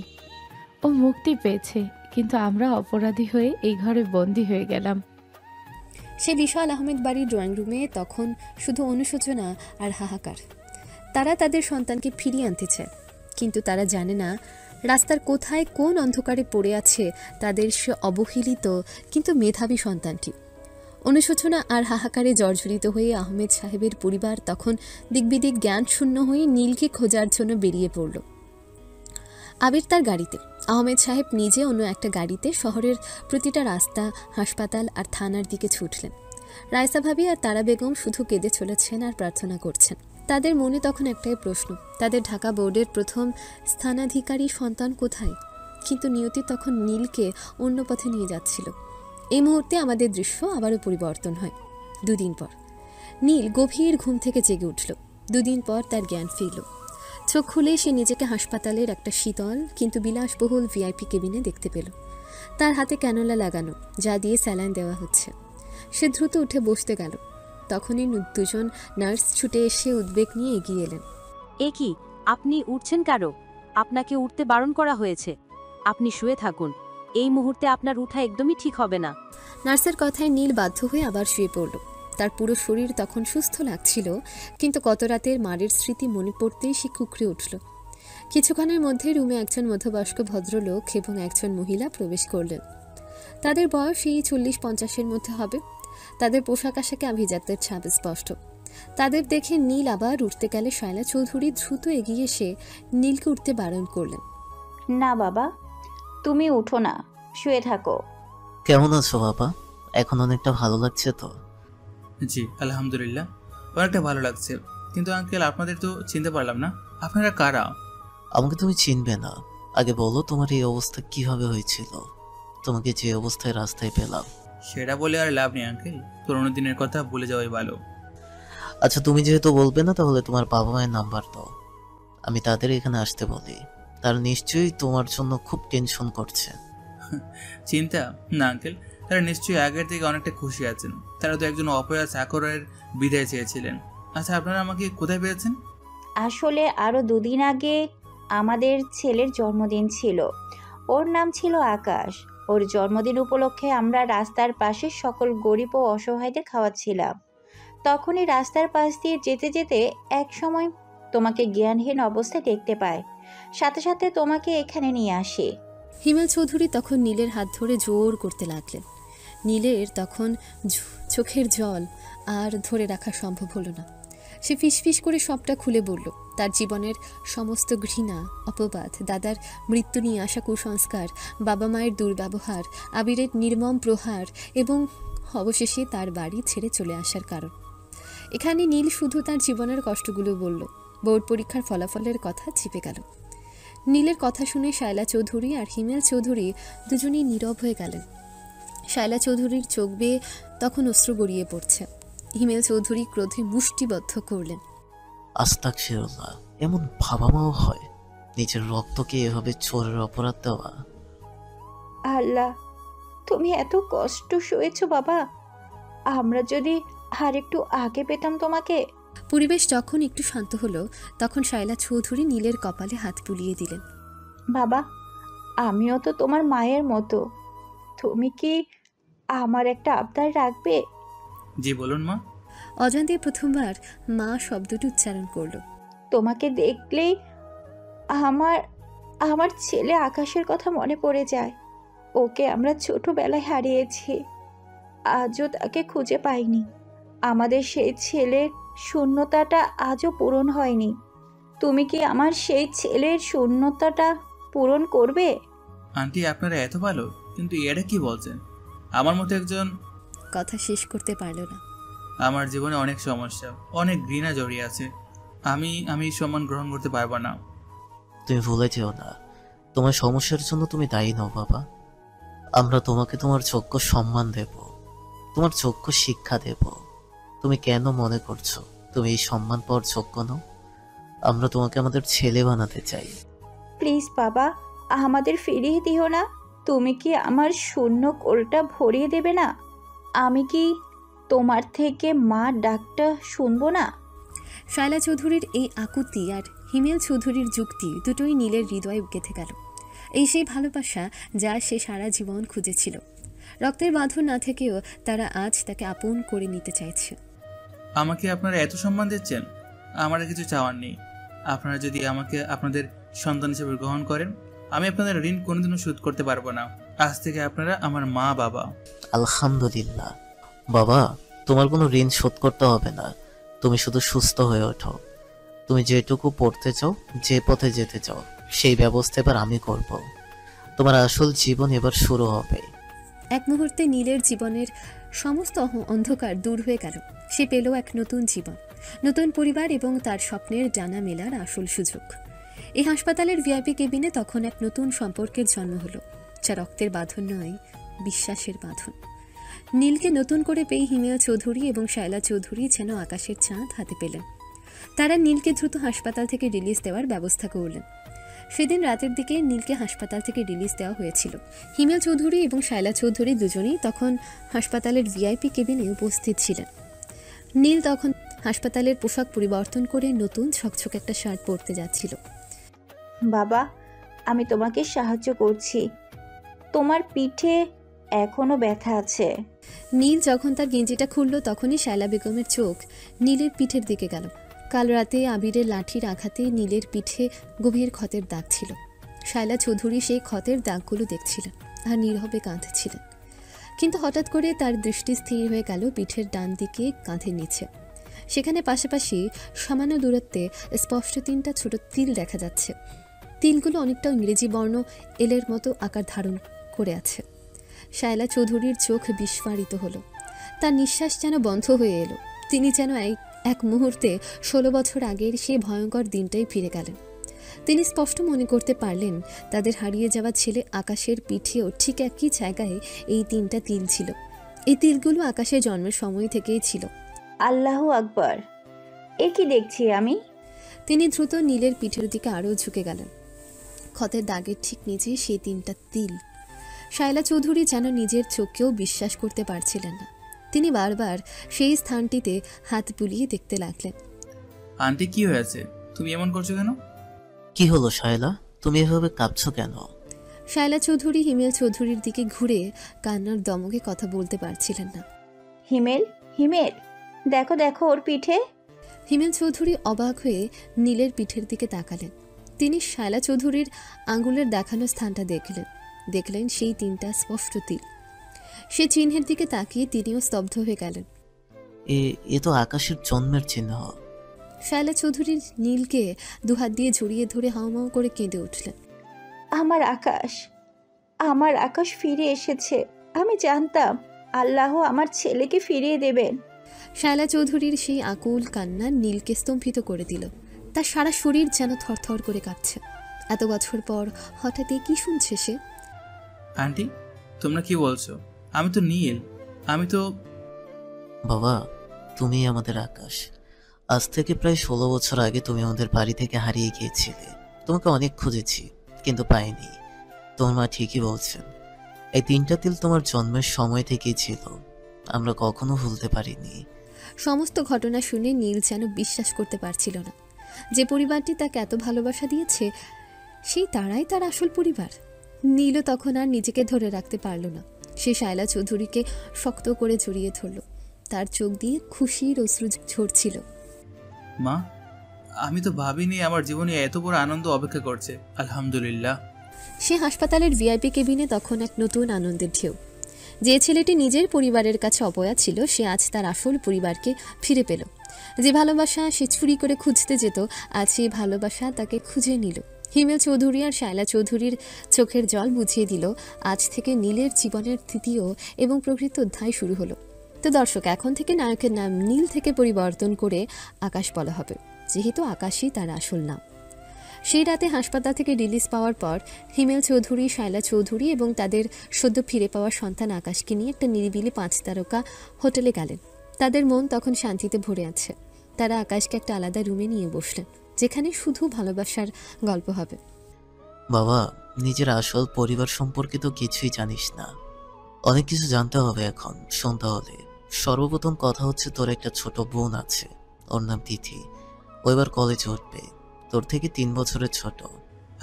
S7: ও মুক্তি পেয়েছে, কিন্তু আমরা অপরাধী হয়ে এই ঘরে বন্দি হয়ে গেলাম।
S3: সে বিশাল আহমেদ বাড়ির ড্রয়িং রুমে তখন শুধু অনুশোচনা আর হাহাকার। তারা তাদের সন্তানকে ফিরিয়ে আনতে চায়, কিন্তু তারা জানে না রাস্তার কোথায় কোন অন্ধকারে পড়ে আছে তাদের সে অবহেলিত কিন্তু মেধাবী সন্তানটি। অনুশোচনা আর হাহাকারে জর্জরিত হয়ে আহমেদ সাহেবের পরিবার তখন দিকবিদিক জ্ঞান শূন্য হয়ে নীলকে খোঁজার জন্য বেরিয়ে পড়ল। আবির তার গাড়িতে, আহমেদ সাহেব নিজে অন্য একটা গাড়িতে শহরের প্রতিটা রাস্তা, হাসপাতাল আর থানার দিকে ছুটলেন। রায়সা ভাবি আর তারা বেগম শুধু কেঁদে চলেছেন আর প্রার্থনা করছেন। তাদের মনে তখন একটাই প্রশ্ন, তাদের ঢাকা বোর্ডের প্রথম স্থানাধিকারী সন্তান কোথায়? কিন্তু নিয়তি তখন নীলকে অন্য পথে নিয়ে যাচ্ছিল। এই মুহূর্তে আমাদের দৃশ্য আবারও পরিবর্তন হয়। 2 দিন পর নীল গভীর ঘুম থেকে জেগে উঠল। 2 দিন পর তার জ্ঞান ফিরল। চোখ খুলে সে নিজেকে হাসপাতালের একটা শীতল কিন্তু বিলাসবহুল ভিআইপি কেবিনে দেখতে পেল। তার হাতে ক্যানোলা লাগানো, যা দিয়ে স্যালাইন দেওয়া হচ্ছে। সে দ্রুত উঠে বসতে গেল। তখনই 2জন নার্স ছুটে এসে উদ্বেগ নিয়ে এগিয়ে এলেন।
S9: এ কি, আপনি উঠছেন কেন? আপনাকে উঠতে বারণ করা হয়েছে। আপনি শুয়ে থাকুন। এই মুহূর্তে আপনার উঠা একদমই ঠিক হবে না।
S3: নার্সের কথায় নীল বাধ্য হয়ে আবার শুয়ে পড়ল। তার পুরো শরীর তখন সুস্থ লাগছিল, কিন্তু গত রাতের মারের স্মৃতি মনে পড়তেই সে কুঁকড়ে উঠল। কিছুক্ষণের মধ্যে রুমে একজন মধ্যবয়স্ক ভদ্রলোক এবং একজন মহিলা প্রবেশ করলেন। তাদের বয়স এই 40-50-এর মধ্যে হবে। তাদের পোশাক আশাকে আভিজাত্যের ছাপ স্পষ্ট। তাদের দেখে নীল আবার উঠতে গেলে শায়লা চৌধুরী দ্রুত এগিয়ে এসে নীলকে উঠতে বারণ করলেন।
S6: না বাবা, তুমি উঠো না, শুয়ে থাকো।
S10: কেমন আছো বাবা? এখন অনেকটা ভালো লাগছে তো?
S1: জি আলহামদুলিল্লাহ, অনেকটা ভালো লাগছে। কিন্তু আঙ্কেল, আপনাদের তো চিনতে পারলাম না, আপনারা কারা?
S10: আমাকে তুমি চিনবে না। আগে বলো, তোমার এই অবস্থা কিভাবে হয়েছিল? তোমাকে যে অবস্থায় রাস্তায় পেলাম।
S1: সেটা বলে আর লাভ নেই আঙ্কেল, পুরোনো দিনের কথা ভুলে যাওয়াই ভালো।
S10: আচ্ছা, তুমি যেহেতু বলবে না, তাহলে তোমার বাবা মায়ের নাম্বার দাও, আমি তাদের এখানে আসতে বলি। তারা নিশ্চয়ই তোমার জন্য খুব টেনশন করছে।
S1: চিন্তা না আঙ্কেল, তারা নিশ্চয়ই আগের থেকে অনেকটা খুশি আছেন। তারা তো একজন অপয়া চাকরের বিদায় চেয়েছিলেন। আচ্ছা, আপনারা আমাকে কোথায় পেয়েছেন?
S6: আসলে আরও 2 দিন আগে আমাদের ছেলের জন্মদিন ছিল। ওর নাম ছিল আকাশ। ওর জন্মদিন উপলক্ষে আমরা রাস্তার পাশে সকল গরিব ও অসহায়দের খাওয়াচ্ছিলাম। তখনই রাস্তার পাশ দিয়ে যেতে যেতে এক সময় তোমাকে জ্ঞানহীন অবস্থায় দেখতে পাই। সাথে সাথে তোমাকে এখানে নিয়ে আসি।
S3: হিমেল চৌধুরী তখন নীলের হাত ধরে জোর করতে লাগলেন। নীলের তখন চোখের জল আর ধরে রাখা সম্ভব হলো না। সে ফিসফিস করে সবটা খুলে বলল। তার জীবনের সমস্ত ঘৃণা, অপবাদ, দাদার মৃত্যু নিয়ে আসা কুসংস্কার, বাবা মায়ের দুর্ব্যবহার, আবিরের নির্মম প্রহার এবং অবশেষে তার বাড়ি ছেড়ে চলে আসার কারণ। এখানে নীল শুধু তার জীবনের কষ্টগুলো বলল। বোর্ড পরীক্ষার ফলাফলের কথা চিপে গেল। নীলের কথা শুনে শায়লা চৌধুরী আর হিমেল চৌধুরী দুজনেই নীরব হয়ে গেলেন। শায়লা চৌধুরীর চোখ বেয়ে তখন অশ্রু গড়িয়ে পড়ছে। হিমেল চৌধুরী ক্রোধে মুষ্টিবদ্ধ করলেন।
S10: আস্তাগফিরুল্লাহ, এমন বাবা মাও হয়? নিজের রক্তকে এভাবে চোরের অপরাধ দেওয়া।
S6: আল্লাহ, তুমি এত কষ্ট সয়েছো বাবা। আমরা যদি আর একটু আগে পেতাম তোমাকে।
S3: পরিবেশ যখন একটু শান্ত হলো, তখন শায়লা চৌধুরী নীলের কপালে হাত বুলিয়ে দিলেন।
S6: বাবা, আমিও তো তোমার মায়ের মতো। তুমি কি আমার একটা আবদার রাখবে?
S1: জি বলুন মা।
S3: অজান্তে প্রথমবার মা শব্দটি উচ্চারণ করলো।
S6: তোমাকে দেখলেই আমার আমার ছেলে আকাশের কথা মনে পড়ে যায়। ওকে আমরা ছোটবেলায় হারিয়েছি, আজও তাকে খুঁজে পাইনি। আমাদের সেই ছেলের শূন্যতাটা আজও পূরণ হয়নি। তুমি কি আমার সেই ছেলের শূন্যতাটা পূরণ করবে?
S1: আন্টি, আপনারা এত ভালো, কিন্তু এটা কি বলছেন? আমার মতো একজন...
S3: কথা শেষ করতে পারল না।
S1: আমার জীবনে অনেক সমস্যা, অনেক ঘৃণা জড়িয়ে আছে। আমি সম্মান গ্রহণ করতে পারবো না।
S10: তুমি ভুলে যেও না, তোমার সমস্যার জন্য তুমি দায়ী নও বাবা। আমরা তোমাকে তোমার যোগ্য সম্মান দেব, তোমার যোগ্য শিক্ষা দেব। তুমি কেন মনে করছো তুমি এই সম্মান পাওয়ার যোগ্য নও? আমরা তোমাকে আমাদের ছেলে বানাতে চাই।
S6: প্লিজ বাবা, আমাদের ফিরিয়ে দিও না। তুমি কি আমার শূন্য কোলটা ভরিয়ে দেবে না? আমি কি তোমার থেকে মা ডাকটা শুনবো না?
S3: শায়লা চৌধুরীর এই আকুতি আর হিমেল চৌধুরীর যুক্তি দুটোই নীলের হৃদয়ে গেঁথে গেল। এই সেই ভালোবাসা যা সে সারা জীবন খুঁজেছিল। রক্তের বাঁধন না থেকেও তারা আজ তাকে আপন করে নিতে চাইছে।
S1: আমাকে আপনারা এত সম্মান দিচ্ছেন, আমার কিছু চাওয়ার নেই। আপনারা যদি আমাকে আপনাদের সন্তান হিসেবে গ্রহণ করেন, আমি আপনাদের ঋণ কোনোদিনও শোধ করতে পারবো না। আজ থেকে আপনারা আমার মা বাবা।
S10: আলহামদুলিল্লাহ বাবা, তোমার কোনো ঋণ শোধ করতে হবে না। তুমি শুধু সুস্থ হয়ে ওঠো। তুমি যেটুকু পড়তে চাও, যে পথে যেতে চাও, সেই ব্যবস্থা এবার আমি করব। তোমার আসল জীবন এবার শুরু হবে।
S3: এক মুহূর্তে নীলের জীবনের সমস্ত অন্ধকার দূর হয়ে গেল। সে পেল এক নতুন জীবন, নতুন পরিবার এবং তার স্বপ্নের ডানা মেলার আসল সুযোগ। এই হাসপাতালের ভিআইপি কেবিনে তখন এক নতুন সম্পর্কের জন্ম হলো, যা রক্তের বাঁধন নয়, বিশ্বাসের বাঁধন। নীলকে নতুন করে পেয়ে হিমেল চৌধুরী এবং শায়লা চৌধুরী যেন আকাশের চাঁদ হাতে পেলেন। তারা নীলকে দ্রুত হাসপাতাল থেকে রিলিজ দেওয়ার ব্যবস্থা করলেন। সেদিন রাতের দিকে নীলকে হাসপাতাল থেকে রিলিজ দেওয়া হয়েছিল। হিমেল চৌধুরী এবং শায়লা চৌধুরী দুজনেই তখন হাসপাতালের ভিআইপি কেবিনে উপস্থিত ছিলেন। নীল তখন হাসপাতালের পোশাক পরিবর্তন করে নতুন ঝকঝক একটা শার্ট পরতে যাচ্ছিল।
S11: বাবা, আমি তোমাকে সাহায্য করছি। তোমার পিঠে এখনো ব্যথা আছে।
S3: নীল যখন তার গেঞ্জিটা খুলল তখনই শায়লা বেগমের চোখ নীলের পিঠের দিকে গেল। কাল রাতে আবিরের লাঠির আঘাতে নীলের পিঠে গভীর ক্ষতের দাগ ছিল। শায়লা চৌধুরী সেই ক্ষতের দাগগুলো দেখছিলেন আর নীরবে কাঁদছিলেন। কিন্তু হঠাৎ করে তার দৃষ্টি স্থির হয়ে গেল পিঠের ডান দিকে কাঁধের নিচে। সেখানে পাশাপাশি সামান্য দূরত্বে স্পষ্ট 3টা ছোট তিল দেখা যাচ্ছে। তিলগুলো অনেকটা ইংরেজি বর্ণ এলের মতো আকার ধারণ করে আছে। শায়লা চৌধুরীর চোখ বিস্ফারিত হলো। তার নিঃশ্বাস যেন বন্ধ হয়ে এলো। তিনি যেন এক মুহূর্তে 16 বছর আগের সেই ভয়ঙ্কর দিনটাই ফিরে গেলেন। তিনি স্পষ্ট মনে করতে পারলেন তাদের হারিয়ে যাওয়া ছেলে আকাশের পিঠেও ঠিক একই জায়গায় এই 3টা তিল ছিল। এই তিলগুলো আকাশের জন্মের সময় থেকেই ছিল।
S11: আল্লাহু আকবার, এ কি দেখছি আমি?
S3: তিনি দ্রুত নীলের পিঠের দিকে আরও ঝুঁকে গেলেন। ক্ষতের দাগের ঠিক নিচে সেই 3টা তিল। শায়লা চৌধুরী যেন নিজের চোখকেও বিশ্বাস করতে পারছিলেন না। তিনি বারবার সেই স্থানটিতে হাত বুলিয়ে দেখতে লাগলেন।
S1: আন্টি, কি হয়েছে? তুমি এমন করছো কেন?
S10: কি হলো শায়লা, তুমি এভাবে কাঁপছো কেন?
S3: শায়লা চৌধুরী হিমেল চৌধুরীর দিকে ঘুরে কান্নার দমকে কথা বলতে পারছিলেন না।
S11: হিমেল, হিমেল, দেখো দেখো ওর পিঠে।
S3: হিমেল চৌধুরী অবাক হয়ে নীলের পিঠের দিকে তাকালেন। তিনি শায়লা চৌধুরীর আঙ্গুলের দেখানো স্থানটা দেখলেন সেই 3টা স্পষ্ট তিল। সে চিহ্নের দিকে তাকিয়ে তিনিও স্তব্ধ হয়ে গেলেন।
S10: এ তো আকাশের জন্মের চিহ্ন।
S3: শায়লা চৌধুরী নীলকে দুহাত দিয়ে জড়িয়ে ধরে হাউমাউ করে কেঁদে উঠলেন।
S11: আমার আকাশ, আমার আকাশ ফিরে এসেছে। আমি জানতাম আল্লাহ আমার ছেলেকে ফিরিয়ে দেবেন।
S3: শায়লা চৌধুরীর সেই আকুল কান্না নীলকে স্তম্ভিত করে দিল। তার সারা শরীর যেন থরথর করে কাঁপছে। এত বছর পর হঠাৎ কি শুনছে সে?
S1: আন্টি, তোমরা কি বলছো? আমি তো নীল, আমি তো...
S10: বাবা, তুমি আমাদের আকাশ। আজ থেকে প্রায় 16 বছর আগে তুমি আমাদের বাড়ি থেকে হারিয়ে গিয়েছিলে। তোমাকে অনেক খুঁজেছি কিন্তু পাইনি। তোমার মা ঠিকই বলছেন, এই 3টা তিল তোমার জন্মের সময় থেকেই ছিল। আমরা কখনো ভুলতে পারিনি।
S3: সমস্ত ঘটনা শুনে নীল যেন বিশ্বাস করতে পারছিল না যে পরিবারটি তাকে এত ভালোবাসা দিয়েছে সেই তারাই তার আসল পরিবার। নীলও তখন আর নিজেকে ধরে রাখতে পারল না। সে শায়লা চৌধুরীকে শক্ত করে জড়িয়ে ধরল। তার চোখ দিয়ে খুশির অশ্রু ঝরছিল।
S1: মা, আমি তো ভাবিনি আমার জীবনে এত বড় আনন্দ অপেক্ষা করছে। আলহামদুলিল্লাহ।
S3: সে হাসপাতালের ভিআইপি কেবিনে তখন এক নতুন আনন্দের ঢেউ। যে ছেলেটি নিজের পরিবারের কাছে অপয়া ছিল সে আজ তার আসল পরিবারকে ফিরে পেল। যে ভালোবাসা সে চুরি করে খুঁজতে যেত, আজ সেই ভালোবাসা তাকে খুঁজে নিল। হিমেল চৌধুরী আর শায়লা চৌধুরীর চোখের জল বুঝিয়ে দিল আজ থেকে নীলের জীবনের তৃতীয় এবং প্রকৃত অধ্যায় শুরু হলো। তো দর্শক, এখন থেকে নায়কের নাম নীল থেকে পরিবর্তন করে আকাশ বলা হবে, যেহেতু আকাশই তার আসল নাম। সেই রাতে হাসপাতাল থেকে রিলিজ পাওয়ার পর হিমেল চৌধুরী, শায়লা চৌধুরী এবং তাদের সদ্য ফিরে পাওয়া সন্তান আকাশকে নিয়ে একটা নিরিবিলি 5 তারকা হোটেলে গেলেন। তাদের মন তখন শান্তিতে ভরে আছে। তারা আকাশকে একটা আলাদা রুমে নিয়ে বসলেন, যেখানে শুধু ভালোবাসার গল্প হবে।
S10: বাবা, নিজের আসল পরিবার সম্পর্কে তো কিছুই জানিস না। অনেক কিছু জানতে হবে এখন। শোন তাহলে, সর্বপ্রথম কথা হচ্ছে তোর একটা ছোট বোন আছে, ওর নাম তিথি। ও এবার কলেজে উঠবে, তোর থেকে 3 বছরের ছোট।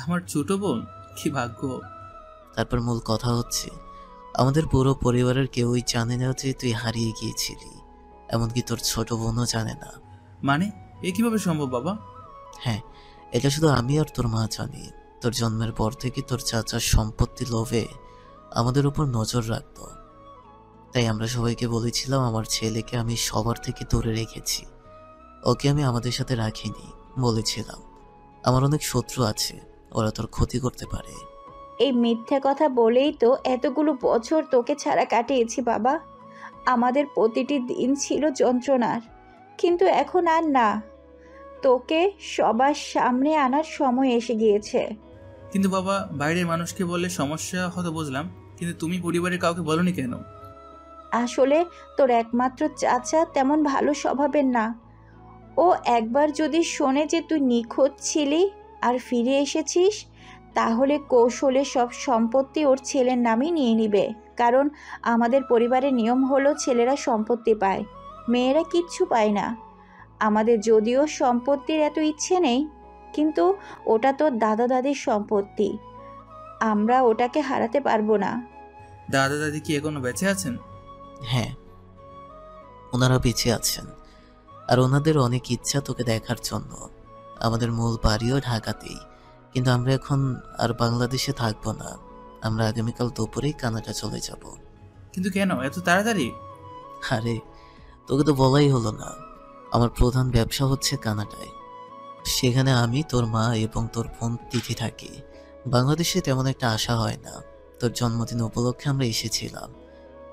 S1: আমার ছোট বোন? কি ভাগ্য।
S10: তারপর মূল কথা হচ্ছে, আমাদের পুরো পরিবারের কেউই জানে না যে তুই হারিয়ে গিয়েছিলি, এমনকি তোর ছোট বোনও জানে না।
S1: মানে এ কিভাবে সম্ভব বাবা?
S10: হ্যাঁ, এটা শুধু আমি আর তোর মা জানি। তোর জন্মের পর থেকে তোর চাচার সম্পত্তি লোভে আমাদের উপর নজর রাখত, তাই আমরা সবাইকে বলেছিলাম আমার ছেলেকে আমি সবার থেকে দূরে রেখেছি। ওকে আমি আমাদের সাথে রাখিনি। বলেছিলাম আমার অনেক শত্রু আছে, ওরা তোর ক্ষতি করতে পারে।
S11: এই মিথ্যা কথা বলেই তো এতগুলো বছর তোকে ছাড়া কাটিয়েছি বাবা। আমাদের প্রতিটি দিন ছিল যন্ত্রণার, কিন্তু এখন আর না। তোকে সবার সামনে আনার সময় এসে গিয়েছে।
S1: কিন্তু বাবা, বাইরের মানুষকে বললে সমস্যা হতো বুঝলাম, কিন্তু তুমি পরিবারের কাউকে বলনি কেন?
S11: আসলে তোর একমাত্র চাচা তেমন ভালো স্বভাবের না। ও একবার যদি শোনে যে তুই নিখোঁজ ছিলি আর ফিরে এসেছিস, তাহলে কৌশলে সব সম্পত্তি ওর ছেলের নামই নিয়ে নিবে। কারণ আমাদের পরিবারের নিয়ম হলো ছেলেরা সম্পত্তি পায়, মেয়েরা কিচ্ছু পায় না। আমাদের যদিও সম্পত্তির এত ইচ্ছে নেই, কিন্তু ওটা তো দাদা দাদির সম্পত্তি, আমরা ওটাকে হারাতে পারবো না।
S1: দাদা দাদি কি এখনো বেঁচে আছেন?
S10: হ্যাঁ, ওনারা বেঁচে আছেন, আর ওনাদের অনেক ইচ্ছা তোকে দেখার জন্য। আমাদের মূল বাড়িও ঢাকাতেই, কিন্তু আমরা এখন আর বাংলাদেশে থাকবো না। আমরা আগামীকাল দুপুরেই কানাডা চলে যাব।
S1: কিন্তু কেন এত তাড়াতাড়ি?
S10: আরে, তোকে তো বলাই হলো না, আমার প্রধান ব্যবসা হচ্ছে কানাডায়। সেখানে আমি, তোর মা এবং তোর বোন তিথি থাকি। বাংলাদেশে তেমন একটা আশা হয় না। তোর জন্মদিন উপলক্ষে আমরা এসেছিলাম।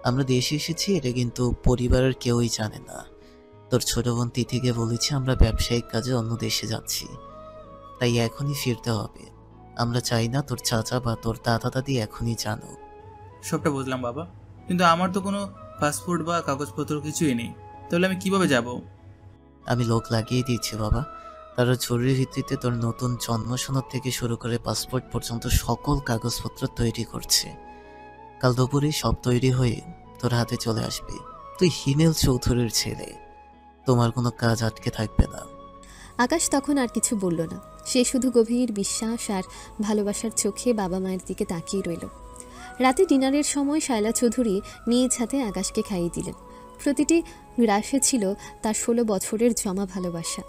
S10: আমরা দেশে এসেছি এটা কিন্তু পরিবারের কেউই জানে না। তোর ছোট বোন তিথিকে বলেছি আমরা ব্যবসায়িক কাজে অন্য দেশে যাচ্ছি, তাই এখনই ফিরতে হবে। আমরা চাই না তোর চাচা বা তোর দাদা দাদি এখনই জানো।
S1: সবটা বুঝলাম বাবা, কিন্তু আমার তো কোনো পাসপোর্ট বা কাগজপত্র কিছুই নেই, তাহলে আমি কিভাবে যাব?
S10: আমি লোক লাগিয়ে দিয়েছি বাবা, তারা জরুরি ভিত্তিতে তোর নতুন জন্ম সনদ থেকে শুরু করে পাসপোর্ট পর্যন্ত সকল কাগজপত্র তৈরি করছে। কাল দুপুরে সব তৈরি হয়ে তোর হাতে চলে আসবে। তুই হিমেল চৌধুরীর ছেলে, তোমার কোনো কাজ আটকে থাকবে না।
S3: আকাশ তখন আর কিছু বলল না। সে শুধু গভীর বিশ্বাস আর ভালোবাসার চোখে বাবা মায়ের দিকে তাকিয়ে রইল। রাতে ডিনারের সময় শায়লা চৌধুরী নিজ হাতে আকাশকে খাইয়ে দিলেন। প্রতিটি গ্রাসে ছিল তার 16 বছরের জমা ভালোবাসা।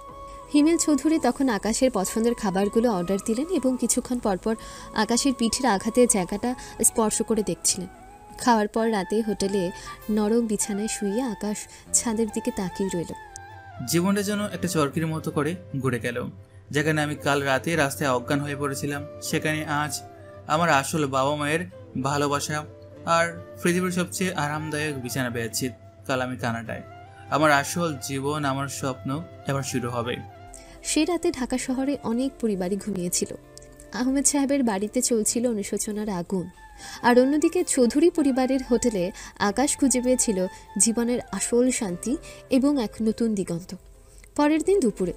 S3: হিমেল চৌধুরী তখন আকাশের পছন্দের খাবারগুলো অর্ডার দিলেন এবং কিছুক্ষণ পরপর আকাশের পিঠের আঘাতের জায়গাটা স্পর্শ করে দেখছিলেন। খাওয়ার পর রাতে হোটেলে নরম বিছানায় শুয়ে আকাশ ছাদের দিকে তাকিয়ে রইল।
S1: জীবনটা যেন একটা চরকির মতো করে ঘুরে গেল। যেখানে আমি কাল রাতে রাস্তায় অজ্ঞান হয়ে পড়েছিলাম, সেখানে আজ আমার আসল বাবা মায়ের ভালোবাসা আর পৃথিবীর সবচেয়ে আরামদায়ক বিছানা পেয়েছি। কাল আমি কানাডায়, আমার আসল জীবন, আমার স্বপ্ন এবার শুরু হবে।
S3: সে রাতে ঢাকা শহরে অনেক পরিবারই ঘুমিয়েছিল। আহমেদ সাহেবের বাড়িতে চলছিল অনুশোচনার আগুন, আর অন্যদিকে চৌধুরী পরিবারের হোটেলে আকাশ খুঁজে পেয়েছিল জীবনের আসল শান্তি এবং এক নতুন দিগন্ত। পরের দিন দুপুরে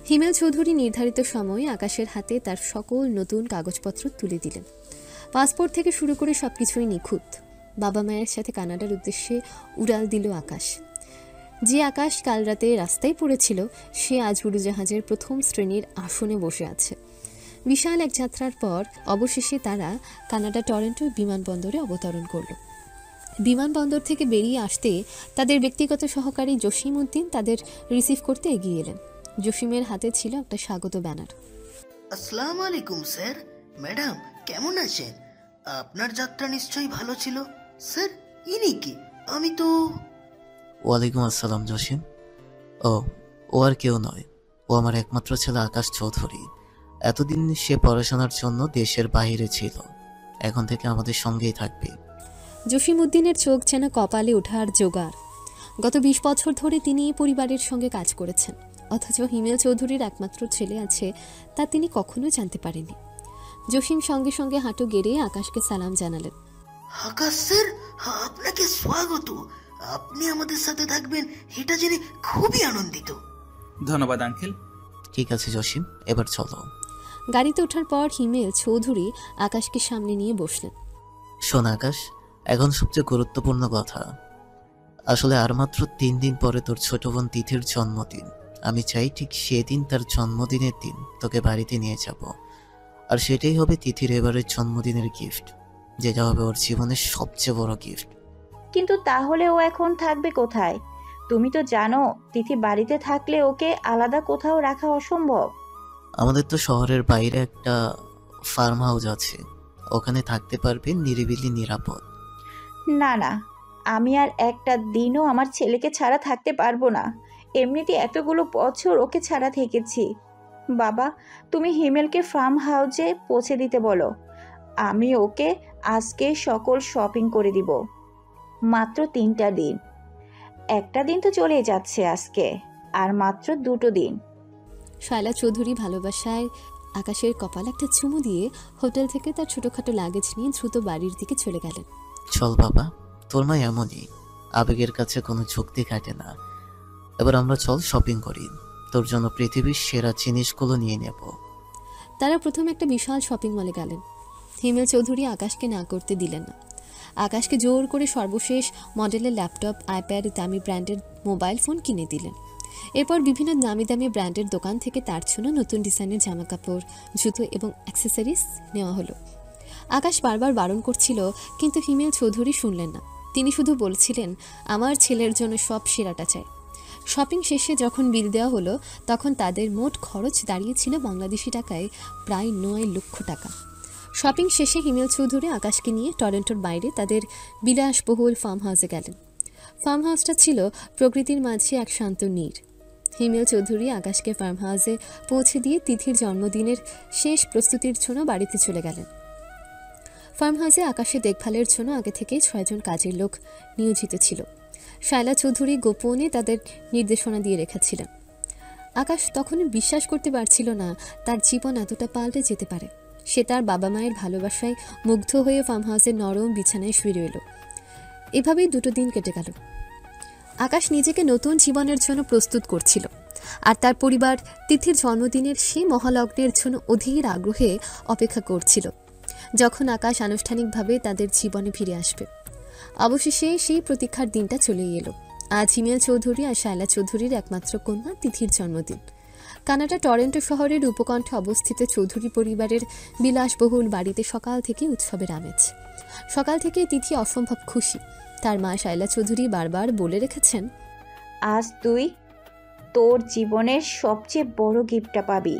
S3: হিমেল চৌধুরী নির্ধারিত সময়ে আকাশের হাতে তার সকল নতুন কাগজপত্র তুলে দিলেন। পাসপোর্ট থেকে শুরু করে সবকিছুই নিখুঁত। বাবা মায়ের সাথে কানাডার উদ্দেশ্যে উড়াল দিল আকাশ। যে আকাশ কাল রাতে রাস্তায় পড়েছিল, সে আজ উড়োজাহাজের প্রথম শ্রেণীর আসনে বসে আছে। বিশাল এক যাত্রার পর অবশেষে তারা কানাডা টরন্টো বিমানবন্দরে অবতরণ করল। বিমানবন্দর থেকে বেরিয়ে আসতে তাদের ব্যক্তিগত সহকারী জসিম উদ্দিন তাদের রিসিভ করতে এগিয়ে এলেন। জসিমের হাতে ছিল একটা স্বাগত ব্যানার।
S12: আসসালামু আলাইকুম স্যার। ম্যাডাম কেমন আছেন? আপনার যাত্রা নিশ্চয়ই ভালো ছিল। স্যার ইনি কি? আমি তো...
S10: ওয়ালাইকুম আসসালাম জসিম। ও আর কেউ নয়, ও আমার একমাত্র ছেলে আকাশ চৌধুরী। এতদিন সে পড়াশোনার জন্য দেশের বাইরে ছিল, এখন থেকে আমাদের সঙ্গেই থাকবে।
S3: জসিম উদ্দিনের চোখ যেন কপালে ওঠার জোগাড়। গত 20 বছর ধরে তিনি এই পরিবারের সঙ্গে কাজ করেছেন, অথচ হিমেল চৌধুরীর একমাত্র ছেলে আছে তা তিনি কখনো জানতে পারেননি। জসিম সঙ্গে সঙ্গে হাঁটু গেড়ে আকাশকে সালাম জানালেন।
S12: আকাশ স্যার, আপনাকে স্বাগত। আপনি আমাদের সাথে থাকবেন এটা জেনে খুবই আনন্দিত।
S1: ধন্যবাদ আঙ্কেল।
S10: ঠিক আছে জসিম, এবার চলো।
S3: গাড়িতে ওঠার পর হিমেল চৌধুরী আকাশকে সামনে নিয়ে বসলেন।
S10: শোন আকাশ, এখন সবচেয়ে গুরুত্বপূর্ণ কথা। আসলে আর মাত্র 3 দিন পরে তোর ছোট বোন তিথির জন্মদিন। আমি চাই ঠিক সেদিন, তার জন্মদিনের দিন, তোকে বাড়িতে নিয়ে যাব। আর সেটাই হবে তিথির এবারের জন্মদিনের গিফট, যেটা হবে ওর জীবনের সবচেয়ে বড় গিফট।
S11: কিন্তু তাহলে ও এখন থাকবে কোথায়? তুমি তো জানো তিথি বাড়িতে থাকলে ওকে আলাদা কোথাও রাখা অসম্ভব।
S10: আমাদের তো শহরের বাইরে একটা ফার্ম হাউস আছে, ওখানে থাকতে পারবে, নিরিবিলি নিরাপদ।
S11: না না, আমি আর একটা দিনও আমার ছেলেকে ছাড়া থাকতে পারবো না। এমনিতে এতগুলো বছর ওকে ছাড়া থেকেছি। বাবা, তুমি হিমেলকে ফার্ম হাউসে পৌঁছে দিতে বলো। আমি ওকে আজকে সকল শপিং করে দিব। মাত্র 3টা দিন। একটা দিন তো চলে যাচ্ছে আজকে, আর মাত্র 2টো দিন।
S3: শায়লা চৌধুরী ভালোবাসায় আকাশের কপাল একটা চুমু দিয়ে হোটেল থেকে তার ছোটখাটো লাগেজ নিয়ে দ্রুত বাড়ির দিকে চলে গেলেন।
S10: চল বাবা, তোর মা এমনই, আবেগের কাছে কোনো যুক্তি খাটে না। এবার আমরা চল শপিং করি, তোর জন্য পৃথিবীর সেরা জিনিসগুলো নিয়ে নেব।
S3: তারা প্রথম একটা বিশাল শপিং মলে গেলেন। হিমেল চৌধুরী আকাশকে না করতে দিলেন না। আকাশকে জোর করে সর্বশেষ মডেলের ল্যাপটপ, আইপ্যাড, দামি ব্র্যান্ডের মোবাইল ফোন কিনে দিলেন। এরপর বিভিন্ন দামি দামি ব্র্যান্ডের দোকান থেকে তার জন্য নতুন ডিজাইনের জামাকাপড়, জুতো এবং অ্যাক্সেসরিজ নেওয়া হলো। আকাশ বারবার বারণ করছিল, কিন্তু হিমেল চৌধুরী শুনলেন না। তিনি শুধু বলছিলেন, আমার ছেলের জন্য সব সেরাটা চাই। শপিং শেষে যখন বিল দেওয়া হলো, তখন তাদের মোট খরচ দাঁড়িয়েছিল বাংলাদেশি টাকায় প্রায় 9 লক্ষ টাকা। শপিং শেষে হিমেল চৌধুরী আকাশকে নিয়ে টরন্টোর বাইরে তাদের বিলাসবহুল ফার্ম হাউসে গেলেন। ফার্ম হাউসটা ছিল প্রকৃতির মাঝে এক শান্ত নীড়। হিমেল চৌধুরী আকাশকে ফার্ম হাউসে পৌঁছে দিয়ে তিথির জন্মদিনের শেষ প্রস্তুতির জন্য বাড়িতে চলে গেলেন। ফার্ম হাউসে আকাশের দেখভালের জন্য আগে থেকেই 6 জন কাজের লোক নিয়োজিত ছিল। শায়লা চৌধুরী গোপনে তাদের নির্দেশনা দিয়ে রেখেছিলেন। আকাশ তখনই বিশ্বাস করতে পারছিল না তার জীবন এতটা পাল্টে যেতে পারে। সে তার বাবা মায়ের ভালোবাসায় মুগ্ধ হয়ে ফার্ম হাউসের নরম বিছানায় শুয়ে রইল। এভাবেই 2 দিন কেটে গেল। আকাশ নিজেকে নতুন জীবনের জন্য প্রস্তুত করছিল, আর তার পরিবার তিথির জন্মদিনের সেই মহালগ্নের জন্য অধীর আগ্রহে অপেক্ষা করছিল, যখন আকাশ আনুষ্ঠানিকভাবে তাদের জীবনে ফিরে আসবে। অবশেষে সেই প্রতীক্ষার দিনটা চলেই এলো। আজ হিমেল চৌধুরী আর শায়লা চৌধুরীর একমাত্র কন্যা তিথির জন্মদিন। কানাডা টরন্টো শহরের উপকণ্ঠে অবস্থিত চৌধুরী পরিবারের বিলাসবহুল বাড়িতে সকাল থেকে উৎসবের আমেজ। সকাল থেকে তিথি অসম্ভব খুশি। তার মা শায়লা চৌধুরী বারবার বলে রেখেছেন,
S11: আজ তুই তোর জীবনের সবচেয়ে বড় গিফটটা পাবি।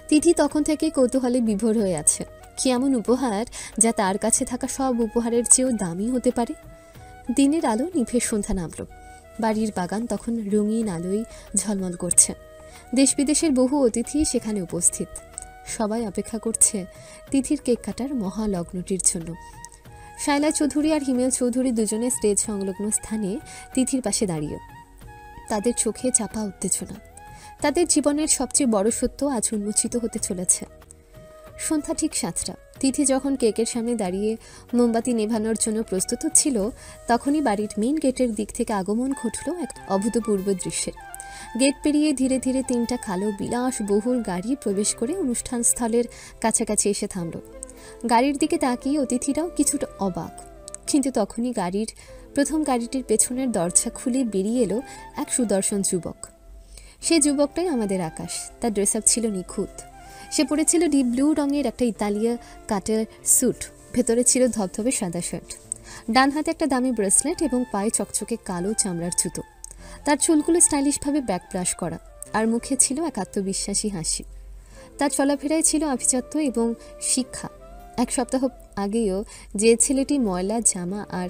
S3: তিথি তখন থেকে কৌতূহলে বিভোর হয়ে আছে। কি এমন উপহার যা তার কাছে থাকা সব উপহারের চেয়েও দামি হতে পারে? দিনের আলো নিভে সন্ধ্যা নামল। বাড়ির বাগান তখন রঙিন আলোয় ঝলমল করছে। দেশ বিদেশের বহু অতিথি সেখানে উপস্থিত। সবাই অপেক্ষা করছে তিথির কেক কাটার মহালগ্নটির জন্য। শায়লা চৌধুরী আর হিমেল চৌধুরী দুজনে স্টেজ সংলগ্ন স্থানে তিথির পাশে দাঁড়িয়ে। তাদের চোখে চাপা উত্তেজনা। তাদের জীবনের সবচেয়ে বড় সত্য আজ উন্মোচিত হতে চলেছে। সন্ধ্যা ঠিক 7টা। তিথি যখন কেকের সামনে দাঁড়িয়ে মোমবাতি নেভানোর জন্য প্রস্তুত হচ্ছিল, তখনই বাড়ির মেইন গেটের দিক থেকে আগমন ঘটল এক অভূতপূর্ব দৃশ্যের। গেট পেরিয়ে ধীরে ধীরে 3টা কালো বিলাসবহুল গাড়ি প্রবেশ করে অনুষ্ঠান স্থলের কাছাকাছি এসে থামল। গাড়ির দিকে তাকিয়ে অতিথিরাও কিছুটা অবাক। কিন্তু তখনই প্রথম গাড়িটির পেছনের দরজা খুলে বেরিয়ে এলো এক সুদর্শন যুবক। সে যুবকটাই আমাদের আকাশ। তার ড্রেস আপ ছিল নিখুঁত। সে পরেছিল ডিপ ব্লু রঙের একটা ইতালিয়া কাটের স্যুট, ভেতরে ছিল ধবধবে সাদা শার্ট, ডান হাতে একটা দামি ব্রেসলেট এবং পায়ে চকচকে কালো চামড়ার জুতো। তার চুলগুলো স্টাইলিশভাবে ব্যাক ব্রাশ করা, আর মুখে ছিল এক আত্মবিশ্বাসী হাসি। তার চলাফেরায় ছিল আভিজাত্য এবং শিক্ষা। 1 সপ্তাহ আগেও যে ছেলেটি ময়লা জামা আর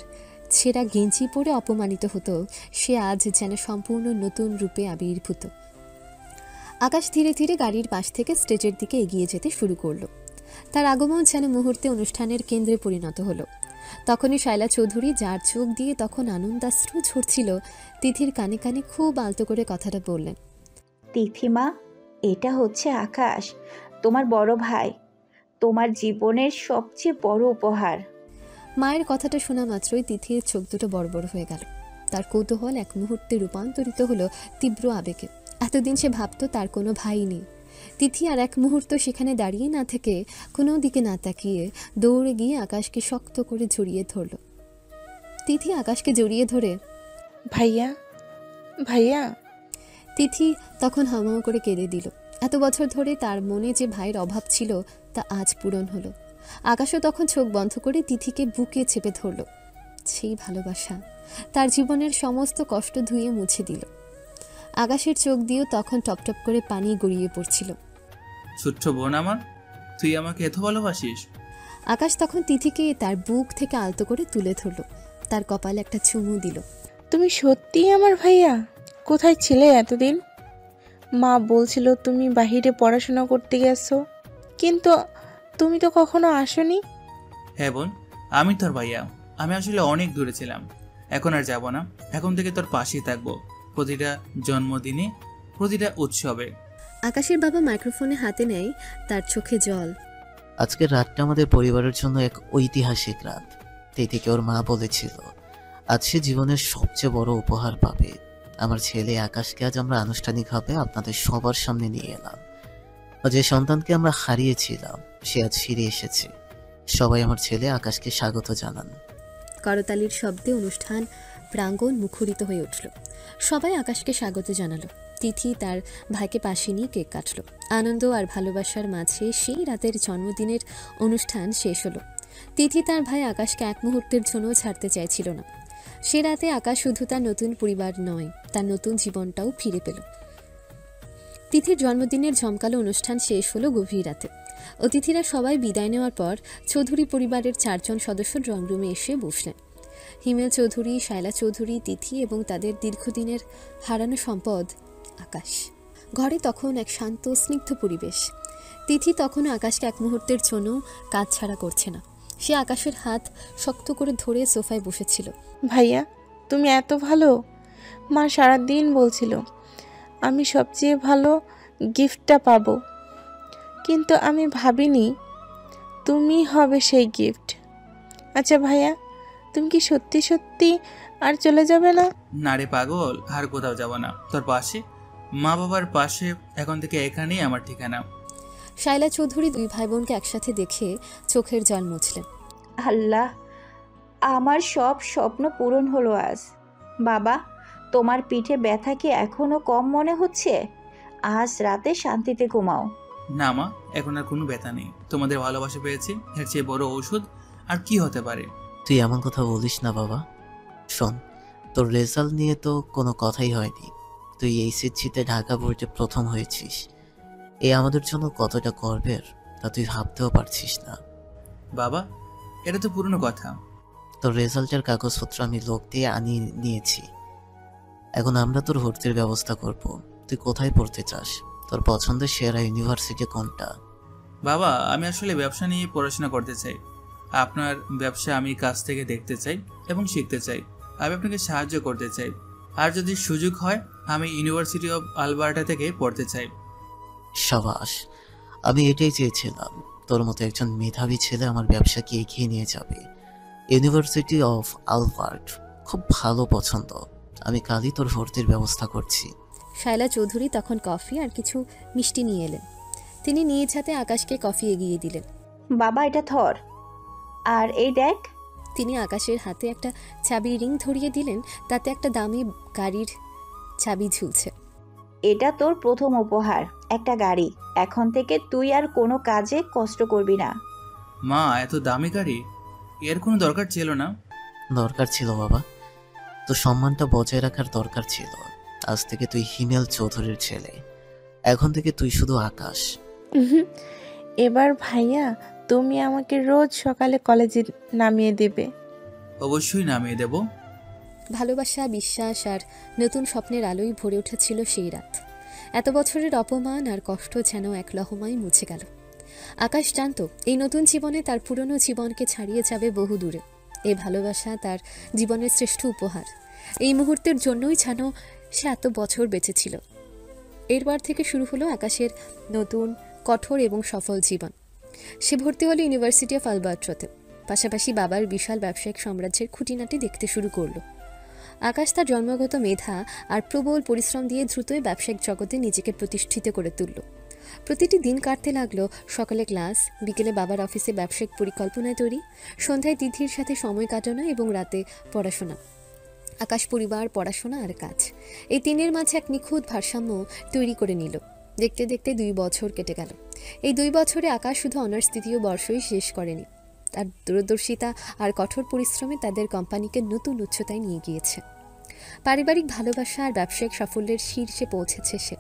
S3: ছেঁড়া গেঞ্জি পরে অপমানিত হতো, সে আজ যেন সম্পূর্ণ নতুন রূপে আবির্ভূত। আকাশ ধীরে ধীরে গাড়ির পাশ থেকে স্টেজের দিকে এগিয়ে যেতে শুরু করলো। তার আগমন যেন মুহূর্তে অনুষ্ঠানের কেন্দ্রে পরিণত হলো। তখনই শায়লা চৌধুরী, যার চোখ দিয়ে তখন আনন্দাশ্রু ঝরছিল, তিথির কানে কানে খুব আলতো করে কথাটা বললেন,
S11: তিথিমা, এটা হচ্ছে আকাশ, তোমার বড় ভাই, তোমার জীবনের সবচেয়ে বড় উপহার।
S3: মায়ের কথাটা শোনা মাত্রই তিথির চোখ দুটো বড় বড় হয়ে গেল। তার কৌতূহল এক মুহূর্তে রূপান্তরিত হলো তীব্র আবেগে। এতদিন সে ভাবতো তার কোনো ভাই নেই। তিথি আর এক মুহূর্ত সেখানে দাঁড়িয়ে না থেকে, কোনো দিকে না তাকিয়ে দৌড়ে গিয়ে আকাশকে শক্ত করে জড়িয়ে ধরল। তিথি আকাশকে জড়িয়ে ধরে,
S13: ভাইয়া ভাইয়া।
S3: তিথি তখন হামাও করে কেঁদে দিল। এত বছর ধরে তার মনে যে ভাইয়ের অভাব ছিল, তা আজ পূরণ হলো। আকাশও তখন চোখ বন্ধ করে তিথিকে বুকে চেপে ধরল। সেই ভালোবাসা তার জীবনের সমস্ত কষ্ট ধুয়ে মুছে দিল। আকাশের চোখ দিয়েও তখন টপটপ করে পানি গড়িয়ে পড়ছিল।
S1: ছোট্ট বোন আমার, তুই আমাকে এত ভালোবাসিস?
S3: আকাশ তখন তিথিকে তার বুক থেকে আলতো করে তুলে ধরল, তার কপালে একটা চুমু দিল।
S13: তুমি সত্যিই আমার ভাইয়া? কোথায় ছিলে এতদিন? মা বলছিল তুমি বাহিরে পড়াশোনা করতে গেছো, কিন্তু তুমি তো কখনো আসোনি।
S1: হ্যাঁ বোন, আমি তোর ভাইয়া। আমি আসলে অনেক দূরে ছিলাম, এখন আর যাব না। এখন থেকে তোর পাশেই থাকবো, প্রতিটা জন্মদিনে, প্রতিটা উৎসবে।
S3: আকাশের বাবা মাইক্রোফোনে হাতে নেয়, তার চোখে জল।
S10: আজকের রাতটা আমাদের পরিবারের জন্য এক ঐতিহাসিক রাত। তিথিকে ওর মা বলেছিল আজ সে জীবনের সবচেয়ে বড় উপহার পাবে। আমার ছেলে আকাশকে আজ আমরা আনুষ্ঠানিকভাবে আপনাদের সবার সামনে নিয়ে এলাম। যে সন্তানকে আমরা হারিয়েছিলাম সে আজ ফিরে এসেছে। সবাই আমার ছেলে আকাশকে স্বাগত জানান।
S3: করতালির শব্দে অনুষ্ঠান প্রাঙ্গণ মুখরিত হয়ে উঠল। সবাই আকাশকে স্বাগত জানালো। তিথি তার ভাইকে পাশে নিয়ে কেক কাটল। আনন্দ আর ভালোবাসার মাঝে সেই রাতের জন্মদিনের অনুষ্ঠান শেষ হলো। তিথি তার ভাই আকাশকে এক মুহূর্তের জন্য ছাড়তে চাইছিল না। সে রাতে আকাশ শুধু তার নতুন পরিবার নয়, তার নতুন জীবনটাও ফিরে পেল। তিথির জন্মদিনের জমকালো অনুষ্ঠান শেষ হলো গভীর রাতে। অতিথিরা সবাই বিদায় নেওয়ার পর চৌধুরী পরিবারের 4 জন সদস্য ড্রয়িং রুমে এসে বসলেন। হিমেল চৌধুরী, শায়লা চৌধুরী, তিথি এবং তাদের দীর্ঘদিনের হারানো সম্পদ আকাশ। ঘরে তখন এক শান্ত স্নিগ্ধ পরিবেশ। তিথি তখনও আকাশকে এক মুহূর্তের জন্য কাজ ছাড়া করছে না। সে আকাশের হাত শক্ত করে ধরে সোফায় বসেছিল।
S13: ভাইয়া, তুমি এত ভালো। মা সারাদিন বলছিল আমি সবচেয়ে ভালো গিফটটা পাবো, কিন্তু আমি ভাবিনি তুমি হবে সেই গিফট। আচ্ছা ভাইয়া, তুমি কি সত্যি সত্যি আর চলে যাবে না?
S1: না রে পাগল, আর কোথাও যাব না। তোর পাশে, মা বাবার পাশে, এখন থেকে এখানেই আমার ঠিকানা।
S3: শায়লা চৌধুরী 2 ভাই বোনকে একসাথে দেখে চোখের জল মুছলেন।
S11: আল্লাহ, আমার সব স্বপ্ন পূরণ হলো আজ। বাবা, তোমার পিঠে ব্যথা কি এখনো কম মনে হচ্ছে? আজ রাতে শান্তিতে ঘুমাও।
S1: না মা, এখন আর কোনো ব্যথা নেই। তোমাদের ভালোবাসা পেয়েছি, এর চেয়ে বড় ঔষধ আর কি হতে পারে?
S10: তুই এমন কথা বলিস না বাবা। শোন, তোর রেজাল্ট নিয়ে তো কোনো কথাই হয়নি। তুই এইচএসসিতে ঢাকা বোর্ডে প্রথম হয়েছিস। এ আমাদের জন্য কতটা গর্বের তা তুই ভাবতেও পারছিস না।
S1: বাবা, এটা তো পুরনো কথা।
S10: তোর রেজাল্টের কাগজপত্র আমি লোক দিয়ে আনিয়ে নিয়েছি। এখন আমরা তোর ভর্তির ব্যবস্থা করব। তুই কোথায় পড়তে চাস? তোর পছন্দের সেরা ইউনিভার্সিটি কোনটা?
S1: বাবা, আমি আসলে ব্যবসা নিয়ে পড়াশোনা করতে চাই। আপনার ব্যবসা আমি কাছ থেকে দেখতে চাই এবং শিখতে চাই। আমি আপনাকে সাহায্য করতে চাই। আর যদি সুযোগ হয়, আমি ইউনিভার্সিটি অফ আলবার্টা থেকে পড়তে চাই।
S10: সাবাস, আমি এটাই চেয়েছিলাম। তোর মতো একজন মেধাবী ছেলে আমার ব্যবসাকে এগিয়ে নিয়ে যাবে। ইউনিভার্সিটি অফ আলবার্ট খুব ভালো পছন্দ। আমি কালই তোর ভর্তির ব্যবস্থা করছি।
S3: শায়লা চৌধুরী তখন কফি আর কিছু মিষ্টি নিয়ে এলেন। তিনি নিজ হাতে আকাশকে কফি এগিয়ে দিলেন।
S11: বাবা, এটা ধর, আর এই দেখ।
S3: তিনি আকাশের হাতে একটা চাবির রিং ধরিয়ে দিলেন, তাতে একটা দামি গাড়ির চাবি ঝুলছে।
S11: এটা তোর প্রথম উপহার, একটা গাড়ি। এখন থেকে তুই আর কোনো কাজে কষ্ট করবি না।
S1: মা, এত দামি গাড়ি, এর কোনো দরকার ছিল না।
S10: দরকার ছিল বাবা, তো সম্মানটা বজায় রাখার দরকার ছিল। আজ থেকে তুই হিমেল চৌধুরীর ছেলে। এখন থেকে তুই শুধু আকাশ।
S13: এবার ভাইয়া, তুমি আমাকে রোজ সকালে কলেজে নামিয়ে দেবে।
S1: অবশ্যই নামিয়ে দেব।
S3: ভালোবাসা, বিশ্বাস আর নতুন স্বপ্নের আলোয় ভরে উঠেছিল সেই রাত। এত বছরের অপমান আর কষ্ট যেন এক লহমায় মুছে গেল। আকাশ জানত এই নতুন জীবনে তার পুরনো জীবনকে ছাড়িয়ে যাবে বহু দূরে। এই ভালোবাসা তার জীবনের শ্রেষ্ঠ উপহার। এই মুহূর্তের জন্যই যেন সে এত বছর বেঁচেছিল। এরপর থেকে শুরু হলো আকাশের নতুন, কঠোর এবং সফল জীবন। সে ভর্তি হলো ইউনিভার্সিটি অফ আলবার্ট্রাতে। পাশাপাশি বাবার বিশাল ব্যবসায়িক সাম্রাজ্যের খুঁটিনাটি দেখতে শুরু করলো। আকাশ তার জন্মগত মেধা আর প্রবল পরিশ্রম দিয়ে দ্রুতই ব্যবসায়িক জগতে নিজেকে প্রতিষ্ঠিত করে তুলল। প্রতিটি দিন কাটতে লাগলো সকালে ক্লাস, বিকেলে বাবার অফিসে ব্যবসায়িক পরিকল্পনায় তৈরি, সন্ধ্যায় তিথির সাথে সময় কাটানো এবং রাতে পড়াশোনা। আকাশ পরিবার, পড়াশোনা আর কাজ, এই তিনের মাঝে এক নিখুঁত ভারসাম্য তৈরি করে নিল। দেখতে দেখতে 2 বছর কেটে গেল। এই 2 বছরে আকাশ শুধু অনার্স 3য় বর্ষই শেষ করেনি, তার দূরদর্শিতা আর কঠোর পরিশ্রমে তাদের কোম্পানিকে নতুন উচ্চতায় নিয়ে গিয়েছে। পারিবারিক ভালোবাসা আর ব্যবসায়িক সাফল্যের শীর্ষে পৌঁছেছে সে।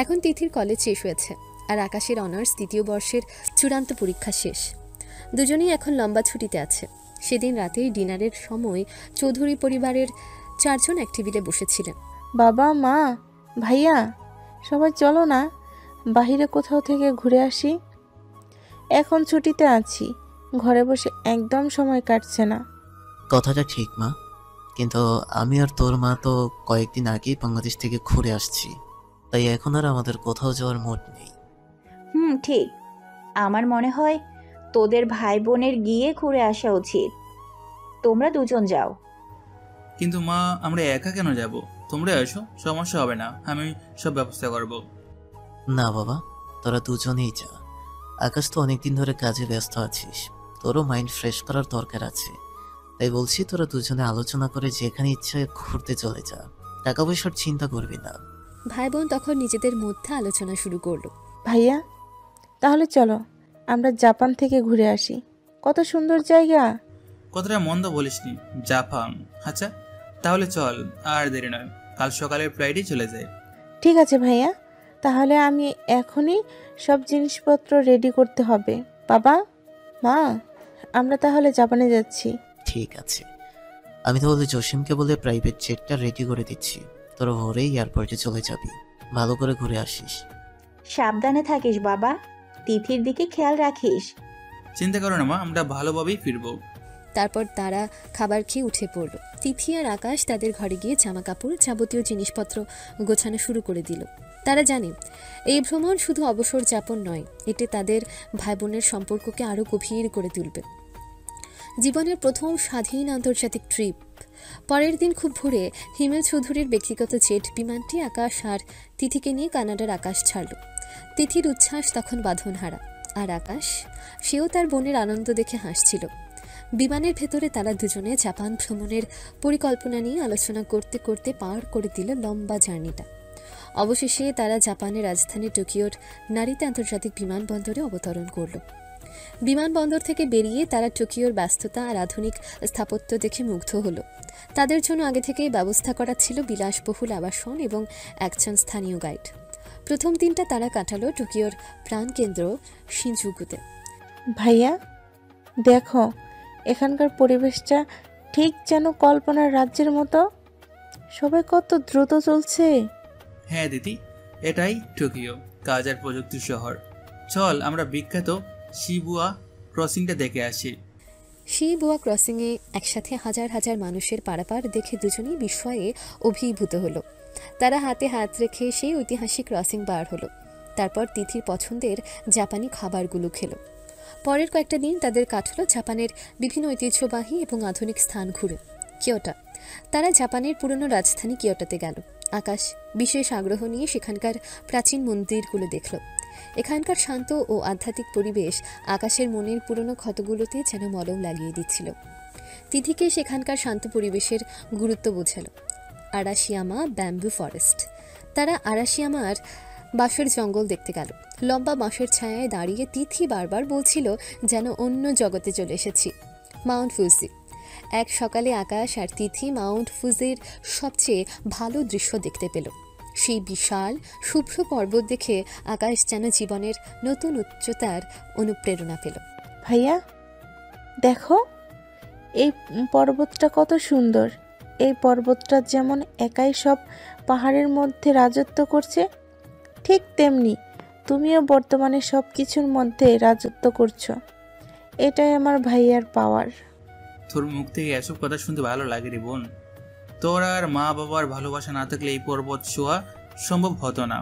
S3: এখন তিথির কলেজ শেষ হয়েছে আর আকাশের অনার্স 3য় বর্ষের চূড়ান্ত পরীক্ষা শেষ। দুজনেই এখন লম্বা ছুটিতে আছে। সেদিন রাতেই ডিনারের সময় চৌধুরী পরিবারের 4 জন এক টেবিলে বসেছিলেন।
S13: বাবা, মা, ভাইয়া, সবাই চলো না বাহিরে কোথাও থেকে ঘুরে আসি। এখন ছুটিতে আছি, ঘরে বসে একদম সময় কাটছে না।
S10: কথাটা ঠিক মা, কিন্তু আমি আর তোর মা তো কয়েকদিন আগেই বাংলাদেশ থেকে ঘুরে আসছি, তাই এখন আর আমাদের কোথাও যাওয়ার মুড নেই।
S11: ঠিক। আমার মনে হয় তোদের ভাই বোনের গিয়ে ঘুরে আসা উচিত। তোমরা দুজন যাও।
S1: কিন্তু মা, আমরা একা কেন যাব? তোমরা এসো, সমস্যা হবে না, আমি সব ব্যবস্থা করব।
S10: না বাবা, তোরা দুজনেই যা। আকাশ তো অনেকদিন ধরে কাজে ব্যস্ত আছিস, তোরও মাইন্ড ফ্রেশ করার দরকার আছে। তাই বলছি তোরা দুজনে আলোচনা করে যেখানে ইচ্ছে ঘুরতে চলে যা, টাকা পয়সার চিন্তা করবি না।
S3: ভাই বোন তখন নিজেদের মধ্যে আলোচনা শুরু করলো।
S13: ভাইয়া, তাহলে চলো আমরা জাপান থেকে ঘুরে আসি। কত সুন্দর জায়গা।
S1: কথাটা মন্দ বলিসনি, জাপান। আচ্ছা তাহলে চল, আর দেরি নয়, কাল সকালের ফ্লাইটে চলে যায়।
S13: ঠিক আছে ভাইয়া, তাহলে আমি এখনই সব জিনিসপত্র রেডি করতে হবে। বাবা, মা, আমরা তাহলে জাপানে যাচ্ছি।
S10: ঠিক আছে, আমি তাহলে জসিমকে বলে প্রাইভেট জেটটা রেডি করে দিচ্ছি। তোরা ভোরেই এয়ারপোর্টে চলে যাবি, ভালো করে ঘুরে আসিস।
S11: সাবধানে থাকিস বাবা, তিথির দিকে খেয়াল রাখিস।
S1: চিন্তা করো না মা, আমরা ভালোভাবেই ফিরবো।
S3: তারপর তারা খাবার খেয়ে উঠে পড়ল। তিথি আর আকাশ তাদের ঘরে গিয়ে জামা কাপড় যাবতীয় জিনিসপত্র গোছানো শুরু করে দিল। তারা জানে এই ভ্রমণ শুধু অবসর যাপন নয়, এতে তাদের ভাই বোনের সম্পর্ককে আরও গভীর করে তুলবে। জীবনের প্রথম স্বাধীন আন্তর্জাতিক ট্রিপ। পরের দিন খুব ভোরে হিমেল চৌধুরীর ব্যক্তিগত জেট বিমানটি আকাশ আর তিথিকে নিয়ে কানাডার আকাশ ছাড়ল। তিথির উচ্ছ্বাস তখন বাঁধনহারা, আর আকাশ, সেও তার বোনের আনন্দ দেখে হাসছিল। বিমানের ভেতরে তারা দুজনে জাপান ভ্রমণের পরিকল্পনা নিয়ে আলোচনা করতে করতে পার করে দিল লম্বা জার্নিটা। অবশেষে তারা জাপানের রাজধানী টোকিওর নারিতা আন্তর্জাতিক বিমানবন্দরে অবতরণ করল। বিমানবন্দর থেকে বেরিয়ে তারা টোকিওর ব্যস্ততা আর আধুনিক স্থাপত্য দেখে মুগ্ধ হলো। তাদের জন্য আগে থেকেই ব্যবস্থা করা ছিল বিলাসবহুল আবাসন এবং একজন স্থানীয় গাইড। প্রথম দিনটা তারা কাটালো টোকিওর প্রাণকেন্দ্র শিনজুকুতে।
S13: ভাইয়া দেখো, এখানকার পরিবেশটা ঠিক যেন কল্পনার রাজ্যের মতো। সবাই কত দ্রুত চলছে।
S1: হ্যাঁ দিদি, এটাই টোকিও, কাজ আর প্রযুক্তির শহর। চল আমরা বিখ্যাত শিবুয়া ক্রসিংটা দেখে আসি।
S3: শিবুয়া ক্রসিংয়ে একসাথে হাজার হাজার মানুষের পারাপার দেখে দুজনেই বিস্ময়ে অভিভূত হলো। তারা হাতে হাত রেখে সেই ঐতিহাসিক ক্রসিং পার হলো। তারপর তিথির পছন্দের জাপানি খাবারগুলো খেলো। পরের কয়েকটা দিন তাদের কাটলো জাপানের বিভিন্ন ঐতিহ্যবাহী এবং আধুনিক স্থান ঘুরে। কিয়োটো, তারা জাপানের পুরনো রাজধানী কিয়োটোতে গেল। আকাশ বিশেষ আগ্রহ নিয়ে সেখানকার প্রাচীন মন্দিরগুলো দেখল। এখানকার শান্ত ও আধ্যাত্মিক পরিবেশ আকাশের মনের পুরনো ক্ষতগুলোতে যেন মলম লাগিয়ে দিচ্ছিল। তিথিকে সেখানকার শান্ত পরিবেশের গুরুত্ব বোঝালো। আরাশিয়ামা ব্যাম্বু ফরেস্ট, তারা আরাশিয়ামার বাঁশের জঙ্গল দেখতে গেল। লম্বা বাঁশের ছায়ায় দাঁড়িয়ে তিথি বারবার বলছিল যেন অন্য জগতে চলে এসেছি। মাউন্ট ফুজি, এক সকালে আকাশ আর তিথি মাউন্ট ফুজির সবচেয়ে ভালো দৃশ্য দেখতে পেল। সেই বিশাল শুভ্র পর্বত দেখে আকাশ যেন জীবনের নতুন উচ্চতার অনুপ্রেরণা পেল।
S13: ভাইয়া দেখো, এই পর্বতটা কত সুন্দর। এই পর্বতটা যেমন একাই সব পাহাড়ের মধ্যে রাজত্ব করছে, ঠিক তেমনি তুমিও বর্তমানে সব কিছুর মধ্যে রাজত্ব করছো। এটাই আমার ভাইয়ার পাওয়ার।
S1: তোর মুখ থেকে এসব কথা শুনতে ভালো লাগে রে বোন। তোর আর মা বাবার ভালোবাসা না থাকলে এই পর্বত ছোঁয়া সম্ভব হতো না।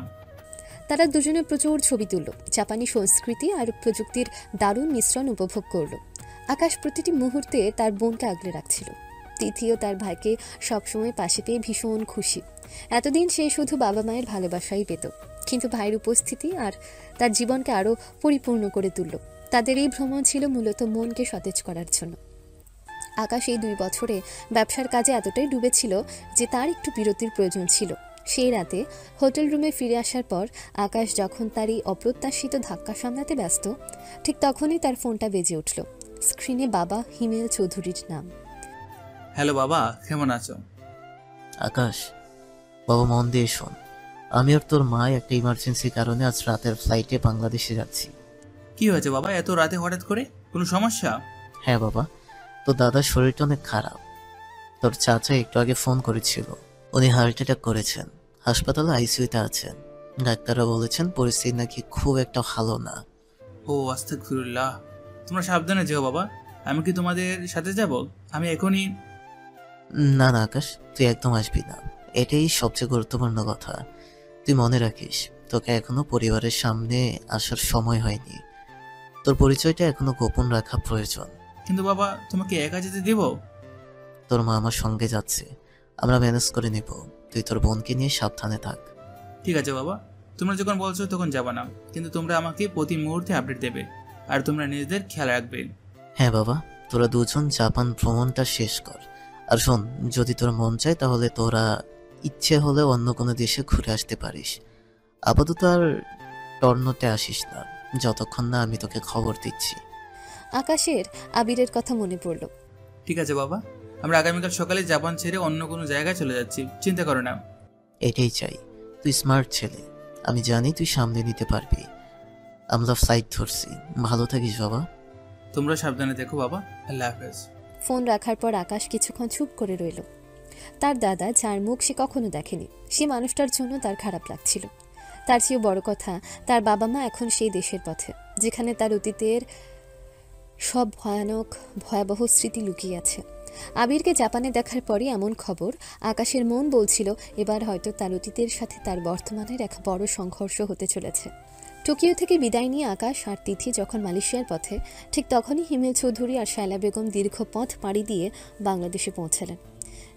S3: তারা দুজনে প্রচুর ছবি তুলল, জাপানি সংস্কৃতি আর প্রযুক্তির দারুণ মিশ্রণ উপভোগ করল। আকাশ প্রতিটি মুহূর্তে তার বোনকে আগলে রাখছিল। তিথিও তার ভাইকে সবসময় পাশে পেয়ে ভীষণ খুশি। এতদিন সে শুধু বাবা মায়ের ভালোবাসাই পেত, কিন্তু ভাইয়ের উপস্থিতি আর তার জীবনকে আরও পরিপূর্ণ করে তুলল। তাদের এই ভ্রমণ ছিল মূলত মনকে সতেজ করার জন্য। আকাশ এই 2 বছরে ব্যবসার কাজে এতটাই ডুবেছিল যে তার একটু বিরতির প্রয়োজন ছিল। সেই রাতে হোটেল রুমে ফিরে আসার পর আকাশ যখন তার এই অপ্রত্যাশিত ধাক্কা সামলাতে ব্যস্ত, ঠিক তখনই তার ফোনটা বেজে উঠল। স্ক্রিনে বাবা হিমেল চৌধুরীর নাম।
S1: হ্যালো বাবা, কেমন আছো?
S10: আকাশ, বাবা মন দিয়ে শোন, আমি আর তোর মা একটা ইমার্জেন্সি কারণে আজ রাতের ফ্লাইটে বাংলাদেশে যাচ্ছি।
S1: কি হয়েছে বাবা, এত রাতে হঠাৎ করে? কোনো সমস্যা?
S10: হ্যাঁ বাবা, তোর দাদার শরীরটা অনেক খারাপ। তোর চাচা একটু আগে ফোন করেছিল, উনি হার্ট অ্যাটাক করেছেন, হাসপাতালে আইসিইউতে আছেন। ডাক্তাররা বলেছেন পরিস্থিতি নাকি খুব একটা ভালো না।
S1: ও আস্তাগফিরুল্লাহ, তোমরা সাবধানে যেও বাবা। আমি কি তোমাদের সাথে যাব? আমি এখনই।
S10: না না আকাশ, তুই একদম আসবি না, এটাই সবচেয়ে গুরুত্বপূর্ণ কথা। তুই মনে রাখিস, তোকে এখনো পরিবারের সামনে আসার সময় হয়নি। তোর পরিচয়টা এখনো গোপন রাখা প্রয়োজন।
S1: কিন্তু বাবা, তোমাকে একা যেতে দিব?
S10: তোর মা আমার সঙ্গে যাচ্ছে, আমরা ম্যানেজ করে নেব। তুই তোর বোনকে নিয়ে সাবধানে থাক।
S1: ঠিক আছে বাবা, তোমরা যখন বলছো তখন যাবা না, কিন্তু তোমরা আমাকে প্রতি মুহূর্তে আপডেট দেবে আর তোমরা নিজেদের খেয়াল রাখবে।
S10: হ্যাঁ বাবা, তোরা দুজন জাপান ভ্রমণটা শেষ কর। আর শোন, যদি তোর মন চায় তাহলে তোরা ইচ্ছে হলে অন্য কোনো দেশে ঘুরে আসতে পারিস। আপাতত আর টর্নোতে আসিস না, যতক্ষণ না আমি তোকে খবর দিচ্ছি।
S3: আকাশের আবিরের কথা মনে পড়ল।
S1: ঠিক আছে বাবা, আমরা আগামীকাল সকালে জাপান ছেড়ে অন্য কোনো জায়গায় চলে যাচ্ছি, চিন্তা করো না।
S10: এটাই চাই। তুই স্মার্ট ছেলে, আমি জানি তুই সামলে নিতে পারবি। আমরা ফ্লাইট ধরছি, ভালো থাকিস বাবা।
S1: তোমরা সাবধানে দেখো বাবা, আল্লাহ হাফেজ।
S3: ফোন রাখার পর আকাশ কিছুক্ষণ চুপ করে রইল। তার দাদা, যার মুখ সে কখনো দেখেনি, সে মানুষটার জন্য তার খারাপ লাগছিল। তার চেয়েও বড় কথা, তার বাবা মা এখন সেই দেশের পথে যেখানে তার অতীতের সব ভয়াবহ স্মৃতি লুকিয়ে আছে। আবিরকে জাপানে দেখার পরই এমন খবর, আকাশের মন বলছিল এবার হয়তো তার অতীতের সাথে তার বর্তমানের এক বড় সংঘর্ষ হতে চলেছে। টোকিও থেকে বিদায় নিয়ে আকাশ আর তিথি যখন মালয়েশিয়ার পথে, ঠিক তখনই হিমেল চৌধুরী আর শায়লা বেগম দীর্ঘ পথ পাড়ি দিয়ে বাংলাদেশে পৌঁছালেন।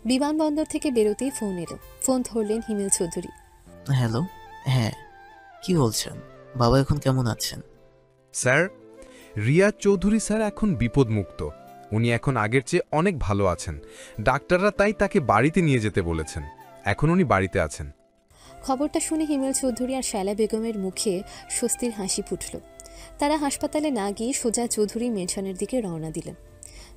S3: বিমানবন্দর থেকে বেরোতেই ফোন এলো। ফোন ধরলেন হিমেল চৌধুরী।
S10: হ্যালো। হ্যাঁ, কি বলছেন? বাবা এখন কেমন আছেন?
S14: স্যার, রিয়াজ চৌধুরী স্যার এখন বিপদমুক্ত। উনি এখন আগের চেয়ে অনেক ভালো আছেন। ডাক্তাররা তাই তাকে বাড়িতে নিয়ে যেতে বলেছেন। এখন উনি বাড়িতে আছেন।
S3: খবরটা শুনে হিমেল চৌধুরী আর শায়লা বেগমের মুখে স্বস্তির হাসি ফুটল। তারা হাসপাতালে না গিয়ে সোজা চৌধুরী মেনশনের দিকে রওনা দিলেন।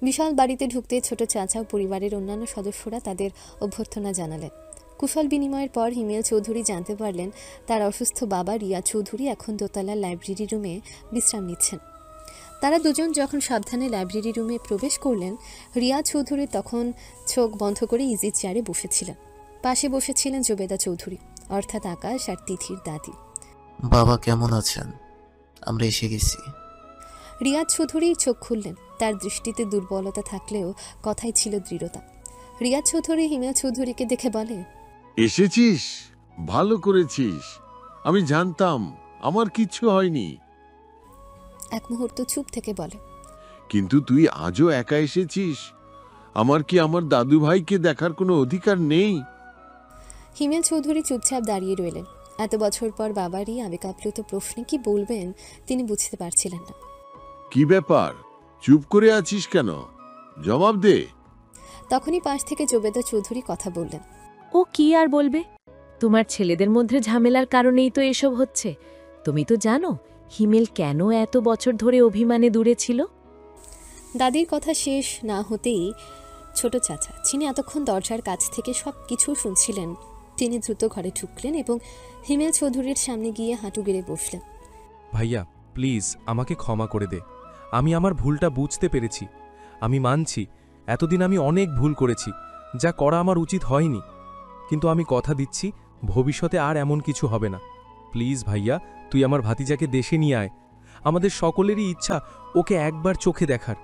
S3: বিশাল বাড়িতে ঢুকতে ছোট চাচা ও পরিবারের অন্যান্য সদস্যরা তাদের অভ্যর্থনা জানালেন। কুশল বিনিময়ের পর হিমেল চৌধুরী জানতে পারলেন তার অসুস্থ বাবা রিয়া চৌধুরী এখন দোতলার লাইব্রেরি রুমে বিশ্রাম নিচ্ছেন। তারা দুজন যখন সাবধানে লাইব্রেরি রুমে প্রবেশ করলেন, রিয়া চৌধুরী তখন চোখ বন্ধ করে ইজি চেয়ারে বসেছিলেন। পাশে বসেছিলেন জোবেদা চৌধুরী, অর্থাৎ আকাশ আর তিথির দাদি।
S10: বাবা কেমন আছেন? আমরা এসে গেছি।
S3: রিয়াজ চৌধুরী চোখ খুললেন। তার দৃষ্টিতে দুর্বলতা থাকলেও কথাই ছিল দৃঢ়তা। রিয়াজ চৌধুরী হিমেল চৌধুরীকে দেখে বলে,
S15: এসেছিস, ভালো করেছিস। আমি জানতাম আমার কিচ্ছু হয়নি।
S3: এক মুহূর্ত চুপ থেকে বলে,
S15: কিন্তু তুই আজও একা এসেছিস। আমার কি আমার দাদু ভাইকে দেখার কোনো অধিকার নেই?
S3: হিমেল চৌধুরী চুপচাপ দাঁড়িয়ে রইলেন। এত বছর পর বাবারই আবেগাপ্লুত প্রশ্নে কি বলবেন তিনি বুঝতে পারছিলেন না।
S15: কি ব্যাপার, চুপ করে আছিস কেন? জবাব দে।
S3: তখনই পাশ থেকে জোবেদা চৌধুরী কথা বললেন।
S9: ও কি আর বলবে? তোমার ছেলেদের মধ্যে ঝামেলার কারণেই তো এসব হচ্ছে। তুমি তো জানো হিমেল কেন এত বছর ধরে অভিমানে দূরে ছিল।
S3: দাদির কথা শেষ না হতেই ছোট চাচা, যিনি এতক্ষণ দরজার কাছ থেকে সব কিছু শুনছিলেন, তিনি দ্রুত ঘরে ঢুকলেন এবং হিমেল চৌধুরীর সামনে গিয়ে হাঁটু গেড়ে বসলেন।
S14: ভাইয়া প্লিজ আমাকে ক্ষমা করে দে। আমি আমার ভুলটা বুঝতে পেরেছি। আমি মানছি এতদিন আমি অনেক ভুল করেছি, যা করা আমার উচিত হয়নি। কিন্তু আমি কথা দিচ্ছি ভবিষ্যতে আর এমন কিছু হবে না। প্লিজ ভাইয়া, তুই আমার ভাতিজাকে দেশে নিয়ে আয়। আমাদের সকলেরই ইচ্ছা ওকে একবার চোখে দেখার।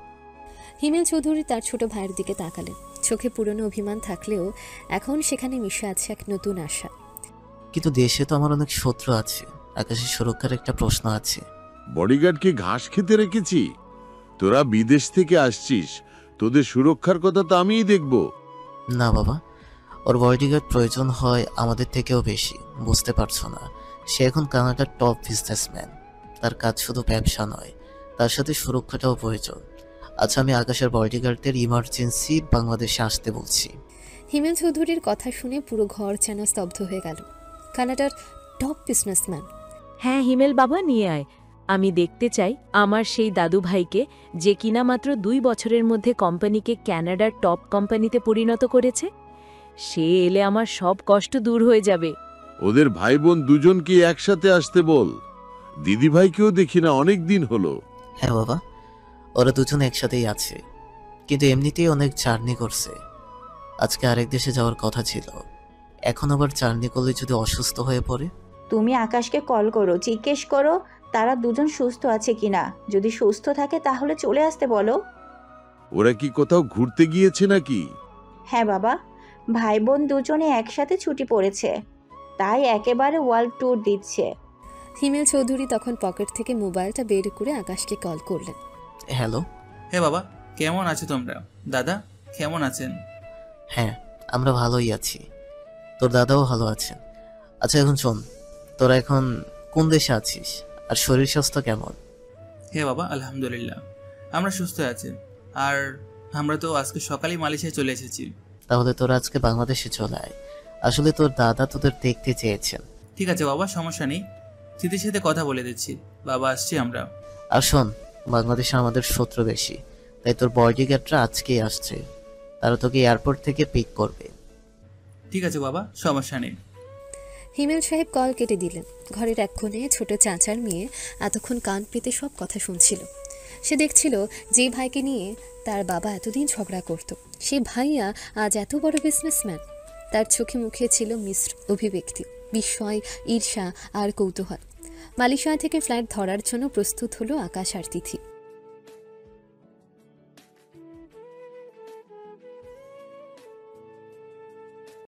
S3: হিমেল চৌধুরী তার ছোট ভাইয়ের দিকে তাকালেন। চোখে পুরনো অভিমান থাকলেও এখন সেখানে মিশে আছে এক নতুন আশা।
S10: কিন্তু দেশে তো আমার অনেক শত্রু আছে। আকাশের সুরক্ষার একটা প্রশ্ন আছে।
S15: বডিগার্ডকে ঘাস খেতে রেখেছি? তোরা বিদেশ থেকে আসছিস, তোদের সুরক্ষার কথা তো আমিই দেখব।
S10: না বাবা, ওর বডিগার্ড প্রয়োজন হয় আমাদের থেকেও বেশি। বুঝতে পারছো না, সে এখন কানাডার টপ বিজনেসম্যান। তার কাজ শুধু ব্যবসা নয়, তার সাথে সুরক্ষাটাও প্রয়োজন। আচ্ছা, আমি আকাশের বডিগার্ডদের ইমার্জেন্সি বাংলাদেশে আসতে বলছি।
S3: হিমেল চৌধুরীর কথা শুনে পুরো ঘর যেন স্তব্ধ হয়ে গেল। কানাডার টপ বিজনেসম্যান?
S9: হ্যাঁ হিমেল বাবা, নিয়ে আয়। আমি দেখতে চাই আমার সেই দাদু ভাইকে, যে কিনা মাত্র 2 বছরের মধ্যে কোম্পানিকে কানাডার টপ কোম্পানিতে পরিণত করেছে। সে এলে আমার সব কষ্ট দূর হয়ে যাবে।
S15: ওদের ভাই বোন দুজনকে একসাথে আসতে বল। দিদি ভাইকেও দেখি না অনেক দিন হলো।
S10: হ্যাঁ বাবা, ওরা দুজন একসাথেই আছে, কিন্তু এমনিতেই অনেক জার্নি করছে। আজকে আরেক দেশে যাওয়ার কথা ছিল। এখন আবার জার্নি করলে যদি অসুস্থ হয়ে পড়ে?
S11: তুমি আকাশকে কল করো, জিজ্ঞেস করো তারা দুজন সুস্থ আছে কিনা। যদি সুস্থ থাকে তাহলে চলে আসতে বলো।
S15: ওরা কি কোথাও ঘুরতে গিয়েছে নাকি?
S11: হ্যাঁ বাবা, ভাই বোন দুজনে একসাথে ছুটি পড়েছে, তাই একেবারে ওয়ার্ল্ড ট্যুর দিচ্ছে।
S3: হিমেল চৌধুরী তখন পকেট থেকে মোবাইলটা বের করে আকাশকে কল করলেন।
S10: হ্যালো।
S1: হ্যাঁ বাবা, কেমন আছো তোমরা? দাদা কেমন আছেন?
S10: হ্যাঁ, আমরা ভালোই আছি, তোর দাদাও ভালো আছেন। আচ্ছা এখন শোন, তোরা এখন কোন দেশে আছিস আর শরীর স্বাস্থ্য কেমন?
S1: হ্যাঁ বাবা, আলহামদুলিল্লাহ আমরা সুস্থ আছি। আর আমরা তো আজকে সকালেই মালয়েশিয়ায় চলে এসেছি।
S10: তাহলে তোরা আজকে বাংলাদেশে চলে আয়, আসলে তোর দাদা তোদের দেখতে চেয়েছেন।
S1: ঠিক আছে বাবা, সমস্যা নেই, স্মৃতির সাথে কথা বলে দিচ্ছি। বাবা, আসছি আমরা।
S10: আর শোন, বাংলাদেশে আমাদের শত্রু বেশি, তাই তোর বডিগার্ডরা আজকেই আসছে, তারা তোকে এয়ারপোর্ট থেকে পিক করবে।
S1: ঠিক আছে বাবা, সমস্যা নেই।
S3: হিমেল সাহেব কল কেটে দিলেন। ঘরের এক কোণে ছোট চাচার মেয়ে এতক্ষণ কান পেতে সব কথা শুনছিল। সে দেখছিল যে ভাইকে নিয়ে তার বাবা এতদিন ঝগড়া করত, সে ভাইয়া আজ এত বড় বিজনেসম্যান। তার চোখে মুখে ছিল মিশ্র অভিব্যক্তি, বিস্ময়, ঈর্ষা আর কৌতূহল। মালয়েশিয়া থেকে ফ্ল্যাট ধরার জন্য প্রস্তুত হলো আকাশ আর তিথি।